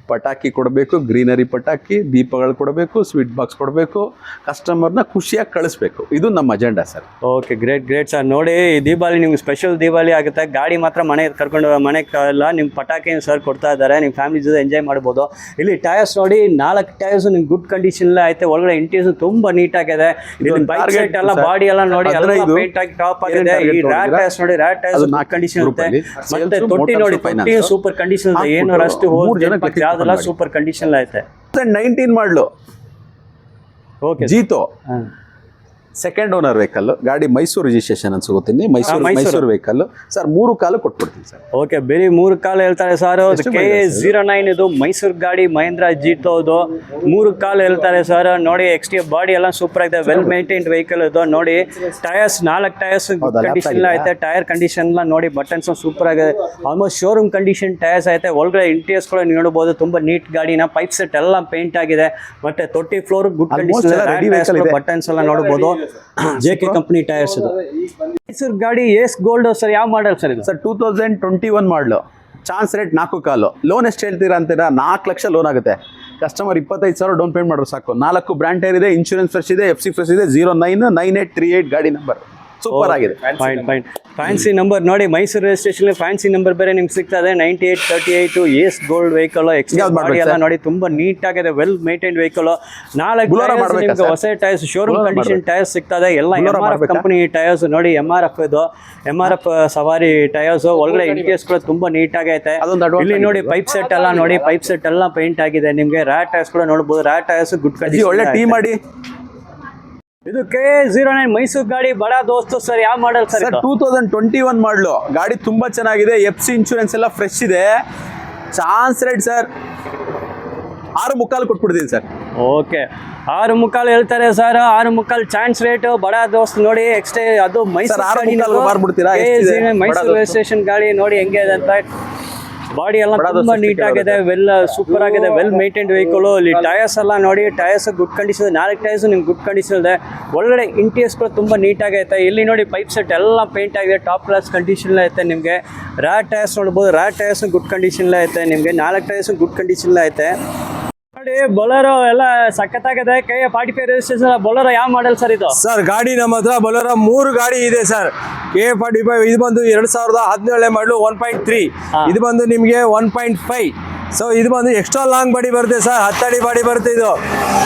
ಪಟಾಕಿ ಕೊಡಬೇಕು, ಗ್ರೀನರಿ ಪಟಾಕಿ, ದೀಪಗಳು ಕೊಡಬೇಕು, ಸ್ವೀಟ್ ಬಾಕ್ಸ್ ಕೊಡಬೇಕು, ಕಸ್ಟಮರ್ನ ಖುಷಿಯಾಗಿ ಕಳಿಸ್ಬೇಕು. ಇದು ನಮ್ಮ agenda sir. Okay great sir. ನೋಡಿ ಈ ದೀಪಾವಳಿ ನಿಮ್ಗೆ ಸ್ಪೆಷಲ್ ದೀಪಾವಳಿ ಆಗುತ್ತೆ. ಗಾಡಿ ಮಾತ್ರ ಮನೆಗೆ ಕರ್ಕೊಂಡು ಮನೆಗೆಲ್ಲ ನಿಮ್ಮ ಪಟಾಕಿ ಸರ್ ಕೊಡ್ತಾ ಇದ್ದಾರೆ. ನಿಮ್ಮ ಫ್ಯಾಮಿಲಿ ಜೊತೆ ಎಂಜಾಯ್ ಮಾಡ್ಬೋದು. ಇಲ್ಲಿ ಟೈರ್ಸ್ ನೋಡಿ, 4 ಟೈರ್ಸ್ ನಿಮ್ಗೆ ಗುಡ್ ಕಂಡೀಷನ್ ಐತೆ. ಒಳಗಡೆ ಇಂಟೀರಿಯರ್ ತುಂಬಾ ನೀಟಾಗಿದೆ. ಇಲ್ಲಿ ಬೈಕ್ ಸೆಟ್ ಎಲ್ಲ ಬಾಡಿ ಎಲ್ಲ ನೋಡಿ ಪೇಂಟ್ ಆಗಿ ಟಾಪ್ ಆಗಿದೆ. ಈ ರ್ಯಾಟ್ ಟೈರ್ಸ್ ನೋಡಿ, ರ್ಯಾಟ್ ಟೈರ್ಸ್ ಕಂಡೀಷನ್ ಇರುತ್ತೆ. ಮತ್ತೆ ತೊಟ್ಟಿ ನೋಡಿ, ತೊಟ್ಟಿ ಸೂಪರ್ ಕಂಡೀಷನ್ ಇದೆ. ಏನು ರಸ್ಟ್ ಯಾವ್ದೆಲ್ಲ ಸೂಪರ್ ಕಂಡೀಷನ್ ಐತೆ. 19 model okay Jeeto second owner vehicle. ಗಾಡಿ ಮೈಸೂರು ರಿಜಿಸ್ಟ್ರೇಷನ್ ಅಂತ ಸಿಗುತ್ತೀನಿ. Mysuru vehicle sir. 3 ಕಾಲು ಕೊಟ್ಬಿಡ್ತೀನಿ ಸರ್. ಓಕೆ ಬರೀ 3 ಕಾಲು ಹೇಳ್ತಾರೆ ಸರ್. K09 ಇದು ಮೈಸೂರು ಗಾಡಿ, ಮಹೇಂದ್ರ ಜೀತೋ ಇದು. 3 ಕಾಲು ಹೇಳ್ತಾರೆ ಸರ್. ನೋಡಿ ಎಕ್ಸ್ಟಿರಿಯರ್ ಬಾಡಿ ಎಲ್ಲ ಸೂಪರ್ ಆಗಿದೆ. ವೆಲ್ ಮೇಂಟೈನ್ಡ್ ವೆಹಿಕಲ್ ಇದು. ನೋಡಿ ಟೈರ್ಸ್ 4 ಟೈರ್ಸ್ ಕಂಡೀಷನ್ ಐತೆ. ಟೈರ್ ಕಂಡೀಷನ್ ಎಲ್ಲ ನೋಡಿ, ಬಟನ್ಸ್ ಸೂಪರ್ ಆಗಿದೆ. ಆಲ್ಮೋಸ್ಟ್ ಶೋರೂಮ್ ಕಂಡೀಷನ್ ಟೈರ್ಸ್ ಐತೆ. ಒಳಗಡೆ ಇಂಟೀರಿಯರ್ಸ್ ಕೂಡ ನೋಡಬಹುದು. ತುಂಬಾ ನೀಟ್ ಗಾಡಿನ. ಪೈಪ್ ಸೆಟ್ ಎಲ್ಲ ಪೇಂಟ್ ಆಗಿದೆ. ಮತ್ತೆ ತೊಟ್ಟಿ ಫ್ಲೋರ್ ಗುಡ್ ಕಂಡೀಷನ್. ಬಟನ್ಸ್ ಎಲ್ಲ ನೋಡಬಹುದು. JK ಕಂಪನಿ ಟೈರ್ಸ್ ಇದು. ಮೈಸೂರು ಗಾಡಿ ಎಸ್ ಗೋಲ್ಡ್ ಸರ್. ಯಾವ ಮಾಡಲ್ ಸರ್ ಇದು? ಸರ್ 2021 ಮಾಡಲು. ಚಾನ್ಸ್ ರೇಟ್ 4 ಕಾಲು. ಲೋನ್ ಎಷ್ಟು ಹೇಳ್ತೀರಾ ಅಂತೀರಾ? 4 ಲಕ್ಷ ಲೋನ್ ಆಗುತ್ತೆ. ಕಸ್ಟಮರ್ 25,000 ಡೌನ್ ಪೇಮೆಂಟ್ ಮಾಡಿದ್ರು ಸಾಕು. 4 ಬ್ರ್ಯಾಂಡ್ ಟೈರ್ ಇದೆ, ಇನ್ಶೂರೆನ್ಸ್ ಫ್ರೆಶ್ ಇದೆ, FC ಫ್ರೆಶ್ ಇದೆ. 099838 ಗಾಡಿ ನಂಬರ್ ಸೂಪರ್ ಆಗಿದೆ. ಫೈನ್. ಫ್ಯಾನ್ಸಿ ನಂಬರ್ ನೋಡಿ, ಮೈಸೂರು ರಿಜಿಸ್ಟ್ರೇಷನ್ ಫ್ಯಾನ್ಸಿ ನಂಬರ್ ಬೇರೆ ನಿಮ್ಗೆ ಸಿಗ್ತದೆ. 9838 ಎಸ್ ಗೋಲ್ಡ್ ವೆಹಿಕಲ್. ಬಾಡಿ ಎಲ್ಲ ನೋಡಿ ತುಂಬಾ ನೀಟ್ ಆಗಿದೆ. Well maintained vehicle. 4 ಹೊಸ ಟೈರ್ಸ್, ಶೋರೂಮ್ ಕಂಡೀಷನ್ ಟೈರ್ಸ್ ಸಿಗ್ತದೆ. ಎಲ್ಲ MRF ಕಂಪನಿ ಟೈರ್ಸ್ ನೋಡಿ. MRF ಇದು, MRF ಸವಾರಿ ಟೈರ್ಸ್. ಒಳಗಡೆ ಇಂಟೀರಿಯರ್ಸ್ ಕೂಡ ತುಂಬಾ ನೀಟ್ ಆಗೈತೆ. ಇಲ್ಲಿ ನೋಡಿ ಪೈಪ್ ಸೆಟ್ ಎಲ್ಲ ನೋಡಿ, ಪೈಪ್ ಸೆಟ್ ಎಲ್ಲ ಪೇಂಟ್ ಆಗಿದೆ. ನಿಮ್ಗೆ ರ್ಯಾಟ್ ಟೈರ್ಸ್ ಕೂಡ ನೋಡಬಹುದು. Rat tyres good condition. ಒಳ್ಳೆ ಟೀ ಮಾಡಿ. ಇದು K09 ಮೈಸೂರು ಗಾಡಿ, ಬಡ ದೋಸ್ತು ಸರ್. ಯಾವ ಮಾಡಲ್ ಸರ್? 2021 ಮಾಡಲು. ಗಾಡಿ ತುಂಬಾ ಚೆನ್ನಾಗಿದೆ. FC ಇನ್ಶೂರೆನ್ಸ್ ಎಲ್ಲ ಫ್ರೆಶ್ ಇದೆ. ಚಾನ್ಸ್ ರೇಟ್ ಸರ್ 6.25 ಕೊಟ್ಬಿಡ್ತೀನಿ ಸರ್. ಓಕೆ 6.25 ಹೇಳ್ತಾರೆ ಸರ್. 6.25 chance rate. ಬಡ ದೋಸ್ತ್ ನೋಡಿ. ಎಕ್ಸ್ಟ್ರಾ ಅದು ಮೈಸೂರು ಮೈಸೂರು ರಿಜಿಸ್ಟ್ರೇಷನ್ ಗಾಡಿ ನೋಡಿ ಹೆಂಗೆ ಇದೆ ಅಂತ. ಬಾಡಿ ಎಲ್ಲ ತುಂಬಾ ನೀಟ್ ಆಗಿದೆ. ವೆಲ್ ಸೂಪರ್ ಆಗಿದೆ. Well maintained vehicle. ಇಲ್ಲಿ ಟೈರ್ಸ್ ಎಲ್ಲ ನೋಡಿ, ಟೈರ್ಸ್ ಗುಡ್ ಕಂಡೀಷನ್. 4 ಟೈರ್ಸ್ ನಿಮ್ಗೆ ಗುಡ್ ಕಂಡೀಷನ್ ಇದೆ. ಒಳಗಡೆ ಇಂಟೀರಿಯರ್ಸ್ ಕೂಡ ತುಂಬಾ ನೀಟ್ ಆಗೈತೆ. ಇಲ್ಲಿ ನೋಡಿ ಪೈಪ್ ಸೆಟ್ ಎಲ್ಲ ಪೇಂಟ್ ಆಗಿದೆ. ಟಾಪ್ ಕ್ಲಾಸ್ ಕಂಡೀಷನ್ ಐತೆ. ನಿಮಗೆ ರ್ಯಾಟ್ ಟೈರ್ಸ್ ನೋಡ್ಬೋದು. ರ್ಯಾಟ್ ಟೈರ್ಸ್ ಗುಡ್ ಕಂಡೀಷನ್ ಐತೆ. ನಿಮಗೆ 4 ಟೈರ್ಸ್ ಗುಡ್ ಕಂಡೀಷನ್ ಐತೆ. ನೋಡಿ ಬೊಲೆರೋ ಎಲ್ಲ ಸಖತ್ತಾಗಿದೆ. K45 registration Bolero. ಯಾವ ಮಾಡಲ್ ಸರ್ ಇದು? ಸರ್ ಗಾಡಿ ನಮ್ಮ ಹತ್ರ ಬೊಲೆರೋ 3 ಗಾಡಿ ಇದೆ ಸರ್. K45 ಇದು ಬಂದು 2017 ಮಾಡಲು 1.3. ಇದು ಬಂದು ನಿಮಗೆ 1.5. ಸೊ ಇದು ಬಂದು ಎಕ್ಸ್ಟ್ರಾ ಲಾಂಗ್ ಬಾಡಿ ಬರುತ್ತೆ ಸರ್, 10 ಅಡಿ ಬಾಡಿ ಬರುತ್ತೆ ಇದು.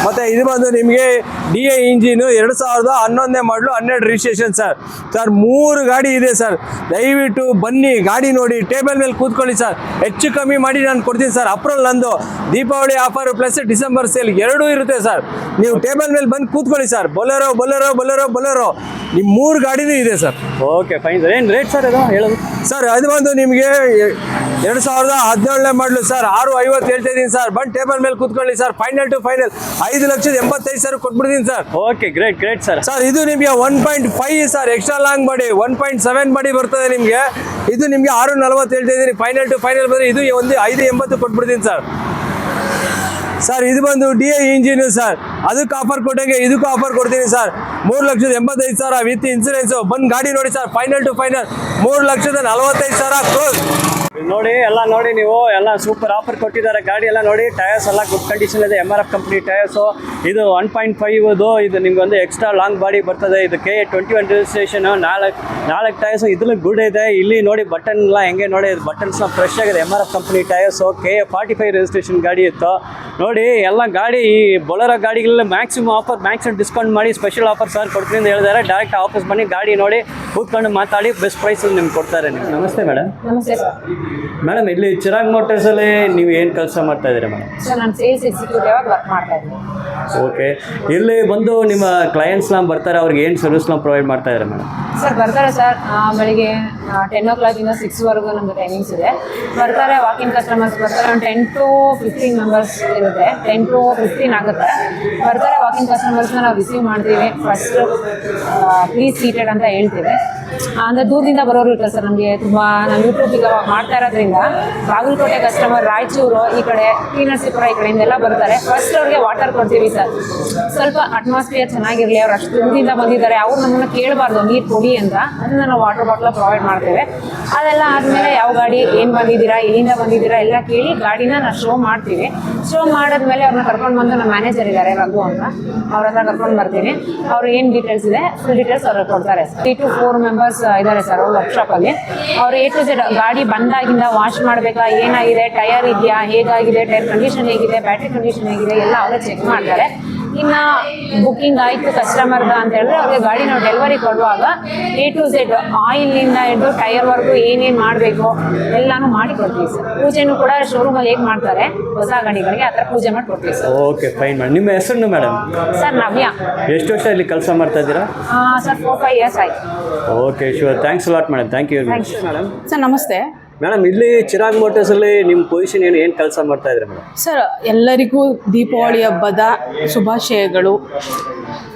ಮತ್ತು ಇದು ಬಂದು ನಿಮಗೆ DI ಇಂಜಿನು 2011 ಮಾಡಲು 12 ರಿಜಿಸ್ಟ್ರೇಷನ್ ಸರ್. 3 ಗಾಡಿ ಇದೆ ಸರ್. ದಯವಿಟ್ಟು ಬನ್ನಿ, ಗಾಡಿ ನೋಡಿ, ಟೇಬಲ್ ಮೇಲೆ ಕೂತ್ಕೊಳ್ಳಿ ಸರ್. ಹೆಚ್ಚು ಕಮ್ಮಿ ಮಾಡಿ ನಾನು ಕೊಡ್ತೀನಿ ಸರ್. ಅಪ್ರಿಲ್ ನಂದು Deepavali offer plus December sale ಎರಡೂ ಇರುತ್ತೆ ಸರ್. ನೀವು ಟೇಬಲ್ ಮೇಲೆ ಬಂದು ಕೂತ್ಕೊಳ್ಳಿ ಸರ್. ಬೊಲೆರೋ ನಿಮ್ಮ 3 ಗಾಡಿನೂ ಇದೆ ಸರ್. Okay fine sir. ಏನು ರೇಟ್ ಸರ್ ಇದು ಹೇಳೋದು? ಸರ್ ಅದು ಬಂದು ನಿಮಗೆ 2017 ಮಾಡಲು ಸರ್, 650 ಹೇಳ್ತಾ ಇದ್ದೀನಿ ಸರ್. ಬಂದು ಟೇಬಲ್ ಮೇಲೆ ಕೂತ್ಕೊಳ್ಳಿ ಸರ್. ಫೈನಲ್ ಟು ಫೈನಲ್ 5,85,000 ಕೊಟ್ಬಿಡ್ತೀನಿ sir. Okay great sir. Sir ಇದು ನಿಮಗೆ 1.5 sir, extra long body 1.7 body ಬರ್ತದೆ ನಿಮಗೆ. ಇದು ನಿಮಗೆ 640 ಹೇಳ್ತಾ ಇದ್ದೀನಿ. ಫೈನಲ್ ಟು ಫೈನಲ್ ಬಂದರೆ ಇದು ಒಂದು 580 ಕೊಟ್ಬಿಡ್ತೀನಿ ಸರ್. ಸರ್ ಇದು ಬಂದು DI ಇಂಜಿನು ಸರ್, ಅದಕ್ಕೆ ಆಫರ್ ಕೊಟ್ಟಂಗೆ ಇದಕ್ಕೂ ಆಫರ್ ಕೊಡ್ತೀನಿ ಸರ್. 3,85,000 with insurance. ಬಂದು ಗಾಡಿ ನೋಡಿ sir. Final to final 3,45,000 close. ನೋಡಿ ಎಲ್ಲ ನೋಡಿ, ನೀವು ಎಲ್ಲ ಸೂಪರ್ ಆಫರ್ ಕೊಟ್ಟಿದ್ದಾರೆ. ಗಾಡಿ ಎಲ್ಲ ನೋಡಿ, ಟಯರ್ಸ್ ಎಲ್ಲ ಗುಡ್ ಕಂಡೀಷನ್ ಇದೆ. MRF company tyres. ಇದು 1.5 ಇದು ನಿಮ್ಗೆ ಒಂದು ಎಕ್ಸ್ಟ್ರಾ ಲಾಂಗ್ ಬಾಡಿ ಬರ್ತದೆ. ಇದು K21 ರಿಜಿಸ್ಟ್ರೇಷನ್, 4 ಟಯರ್ಸು ಇದ್ರಲ್ಲಿ ಗುಡ್ ಇದೆ. ಇಲ್ಲಿ ನೋಡಿ ಬಟನ್ ಎಲ್ಲ ಹೆಂಗೆ ನೋಡಿ, ಬಟನ್ಸ್ನ ಫ್ರೆಶ್ ಆಗಿದೆ. MRF company tyres. K45 registration ಗಾಡಿ ಇತ್ತು ನೋಡಿ. ಎಲ್ಲ ಗಾಡಿ ಈ ಬೊಲೆರೋ ಗಾಡಿಗಳಲ್ಲಿ ಮ್ಯಾಕ್ಸಿಮಮ್ ಡಿಸ್ಕೌಂಟ್ ಮಾಡಿ ಸ್ಪೆಷಲ್ ಆಫರ್ ಸರ್ ಕೊಡ್ತೀನಿ ಅಂತ ಹೇಳಿದ್ದಾರೆ. ಡೈರೆಕ್ಟ್ ಆಫೀಸ್ ಬನ್ನಿ, ಗಾಡಿ ನೋಡಿ, ಕೂತ್ಕೊಂಡು ಮಾತಾಡಿ ಬೆಸ್ಟ್ ಪ್ರೈಸಲ್ಲಿ ನಿಮ್ಗೆ ಕೊಡ್ತಾರೆ. ನಿಮ್ಗೆ ನಮಸ್ತೆ ಮೇಡಮ್. ನಮಸ್ತೆ ಸರ್. ಮೇಡಮ್, ಇಲ್ಲಿ ಚಿರಾಗ್ ಮೋಟರ್ಸಲ್ಲಿ ನೀವು ಏನು ಕೆಲಸ ಮಾಡ್ತಾ ಇದ್ದೀರಾ ಮೇಡಮ್? ಸರ್ ನಾನು ಸೇಲ್ಸ್ ಎಕ್ಸಿಕ್ಯೂಟಿವ್ ಆಗಿ ವರ್ಕ್ ಮಾಡ್ತಾ ಇದ್ದೀನಿ. ಓಕೆ, ಇಲ್ಲಿ ಬಂದು ನಿಮ್ಮ ಕ್ಲೈಂಟ್ಸ್ನ ಬರ್ತಾರೆ, ಅವ್ರಿಗೆ ಏನು ಸರ್ವಿಸ್ನ ಪ್ರೊವೈಡ್ ಮಾಡ್ತಾ ಇದ್ದಾರೆ ಮೇಡಮ್? ಸರ್ ಬರ್ತಾರೆ ಸರ್, ಬೆಳಿಗ್ಗೆ 10 o'clock ಇಂದ 6ವರೆಗೂ ನಮ್ಮದು ಟೈಮಿಂಗ್ಸ್ ಇದೆ. ಬರ್ತಾರೆ, ವಾಕಿಂಗ್ ಕಸ್ಟಮರ್ಸ್ ಬರ್ತಾರೆ. ಒಂದು 10 to 15 ಮೆಂಬರ್ಸ್ ಇರುತ್ತೆ. 10 to 15 ಆಗುತ್ತೆ. ಬರ್ತಾರೆ ವಾಕಿಂಗ್ ಕಸ್ಟಮರ್ಸ್ನ ನಾವು ರಿಸೀವ್ ಮಾಡ್ತೀವಿ. ಫಸ್ಟ್ ಪ್ಲೀಸ್ ಸೀಟೆಡ್ ಅಂತ ಹೇಳ್ತೀವಿ. ಅಂದರೆ ದೂರದಿಂದ ಬರೋರು ಇರ್ತಾರೆ ಸರ್. ನಮಗೆ ತುಂಬ ನಾವು ಯೂಟ್ಯೂಬ್ ಈಗ ಮಾಡ್ತಾ ಇರೋದ್ರಿಂದ ಬಾಗಲಕೋಟೆ ಕಸ್ಟಮರ್, ರಾಯಚೂರು ಈ ಕಡೆ, ಶ್ರೀನರಸೀಪುರ ಈ ಕಡೆಯಿಂದೆಲ್ಲ ಬರ್ತಾರೆ. ಫಸ್ಟ್ ಅವ್ರಿಗೆ ವಾಟರ್ ಕೊಡ್ತೀವಿ ಸರ್. ಸ್ವಲ್ಪ ಅಟ್ಮಾಸ್ಫಿಯರ್ ಚೆನ್ನಾಗಿರಲಿ, ಅವ್ರು ಅಷ್ಟು ದೂರದಿಂದ ಬಂದಿದ್ದಾರೆ, ಅವ್ರು ನಮ್ಮನ್ನು ಕೇಳಬಾರ್ದು ನೀರು ಕೊಡಿ ಅಂತ. ಅದನ್ನು ನಾವು ವಾಟರ್ ಬಾಟ್ಲ ಪ್ರೊವೈಡ್ ಮಾಡ್ತೇವೆ. ಅದೆಲ್ಲ ಆದಮೇಲೆ ಯಾವ ಗಾಡಿ ಏನು ಬಂದಿದ್ದೀರಾ, ಎಲ್ಲಿಂದ ಬಂದಿದ್ದೀರಾ ಎಲ್ಲ ಕೇಳಿ ಗಾಡಿನ ನಾವು ಶೋ ಮಾಡ್ತೀವಿ. ಶೋ ಮಾಡಿದ್ಮೇಲೆ ಅವ್ರನ್ನ ಕರ್ಕೊಂಡು ಬಂದು ನಮ್ಮ ಮ್ಯಾನೇಜರ್ ಇದ್ದಾರೆ ರಘು ಅಂತ, ಅವ್ರ ಹತ್ರ ಕರ್ಕೊಂಡು ಬರ್ತೀನಿ. ಅವ್ರು ಏನು ಡೀಟೇಲ್ಸ್ ಇದೆ ಫುಲ್ ಡೀಟೇಲ್ಸ್ ಅವ್ರಿಗೆ ಕೊಡ್ತಾರೆ. 3 to 4 ಮೆಂಬರ್ಸ್ ಇದ್ದಾರೆ ಸರ್ ಅವ್ರ ವರ್ಕ್ಶಾಪಲ್ಲಿ. ಅವ್ರು A to Z ಗಾಡಿ ಬಂದಾಗಿಂದ ವಾಶ್ ಮಾಡಬೇಕಾ, ಏನಾಗಿದೆ, ಟಯರ್ ಇದೆಯಾ, ಹೇಗಾಗಿದೆ, ಟೈರ್ ಕಂಡೀಷನ್ ಹೇಗಿದೆ, ಬ್ಯಾಟ್ರಿ ಕಂಡೀಷನ್ ಹೇಗಿದೆ ಎಲ್ಲ ಅವರೇ ಚೆಕ್ ಮಾಡ್ತಾರೆ. ಇನ್ನು ಬುಕ್ಕಿಂಗ್ ಆಯಿತು ಕಸ್ಟಮರ್ಗೆ ಅಂತ ಹೇಳಿದ್ರೆ ಅವ್ರಿಗೆ ಗಾಡಿ ನಾವು ಡೆಲಿವರಿ ಕೊಡುವಾಗ A to Z ಆಯಿಲ್ನಿಂದ ಹಿಡಿದು ಟೈರ್ವರೆಗೂ ಏನೇನು ಮಾಡಬೇಕು ಎಲ್ಲನೂ ಮಾಡಿ ಕೊಡ್ತೀವಿ ಸರ್. ಪೂಜೆನೂ ಕೂಡ ಶೋರೂಮಲ್ಲಿ ಹೇಗೆ ಮಾಡ್ತಾರೆ ಹೊಸ ಗಾಡಿಗಳಿಗೆ ಆ ಥರ ಪೂಜೆ ಮಾಡಿ ಕೊಡ್ತೀವಿ ಸರ್. Okay fine madam. ನಿಮ್ಮ ಹೆಸರು ಮೇಡಮ್? ಸರ್ ನವ್ಯ. ಎಷ್ಟು ವರ್ಷ ಇಲ್ಲಿ ಕೆಲಸ ಮಾಡ್ತಾ ಇದ್ದೀರಾ? ಸರ್ 4-5 years ಆಯಿತು. Okay sure, thanks lot madam. Thank you madam. Sir ನಮಸ್ತೆ ಮೇಡಮ್, ಇಲ್ಲಿ ಚಿರಾಗ್ ಮೋಟರ್ಸಲ್ಲಿ ನಿಮ್ಮ ಪೊಸಿಷನ್ ಏನು ಕೆಲಸ ಮಾಡ್ತಾ ಇದ್ದೀರಾ ಮೇಡಮ್? ಸರ್, ಎಲ್ಲರಿಗೂ ದೀಪಾವಳಿ ಹಬ್ಬದ ಶುಭಾಶಯಗಳು.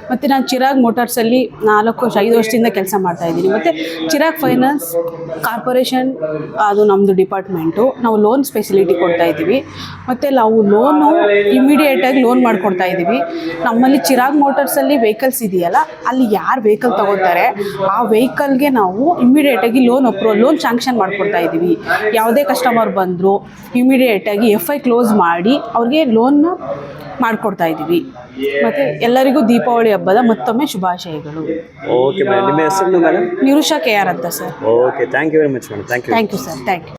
ಮತ್ತು ನಾನು ಚಿರಾಗ್ ಮೋಟಾರ್ಸಲ್ಲಿ 5 ವರ್ಷದಿಂದ ಕೆಲಸ ಮಾಡ್ತಾಯಿದ್ದೀನಿ. ಮತ್ತು ಚಿರಾಗ್ ಫೈನಾನ್ಸ್ ಕಾರ್ಪೊರೇಷನ್ ಅದು ನಮ್ಮದು ಡಿಪಾರ್ಟ್ಮೆಂಟು. ನಾವು ಲೋನ್ ಫೆಸಿಲಿಟಿ ಕೊಡ್ತಾಯಿದ್ದೀವಿ. ಮತ್ತು ನಾವು ಲೋನು ಇಮಿಡಿಯೇಟಾಗಿ ಲೋನ್ ಮಾಡಿಕೊಡ್ತಾ ಇದ್ದೀವಿ. ನಮ್ಮಲ್ಲಿ ಚಿರಾಗ್ ಮೋಟಾರ್ಸಲ್ಲಿ ವೆಹಿಕಲ್ಸ್ ಇದೆಯಲ್ಲ, ಅಲ್ಲಿ ಯಾರು ವೆಹಿಕಲ್ ತೊಗೊಳ್ತಾರೆ ಆ ವೆಹಿಕಲ್ಗೆ ನಾವು ಇಮಿಡಿಯೇಟಾಗಿ ಲೋನ್ ಸ್ಯಾಂಕ್ಷನ್ ಮಾಡಿಕೊಡ್ತಾ ಇದ್ದೀವಿ. ಯಾವುದೇ ಕಸ್ಟಮರ್ ಬಂದರೂ ಇಮಿಡಿಯೇಟಾಗಿ FI ಕ್ಲೋಸ್ ಮಾಡಿ ಅವ್ರಿಗೆ ಲೋನ್ನ ಮಾಡಿಕೊಡ್ತಾ ಇದ್ದೀವಿ. ಮತ್ತು ಎಲ್ಲರಿಗೂ ದೀಪಾವಳಿ ಹಬ್ಬದ ಮತ್ತೊಮ್ಮೆ ಶುಭಾಶಯಗಳು. ಓಕೆ ಮೇಡಮ್, ನಿಮ್ಮ ಹೆಸರು ಮೇಡಮ್? ನಿರುಷಾ KR ಅಂತ sir. Okay, thank you very much madam. Thank you sir. Thank you.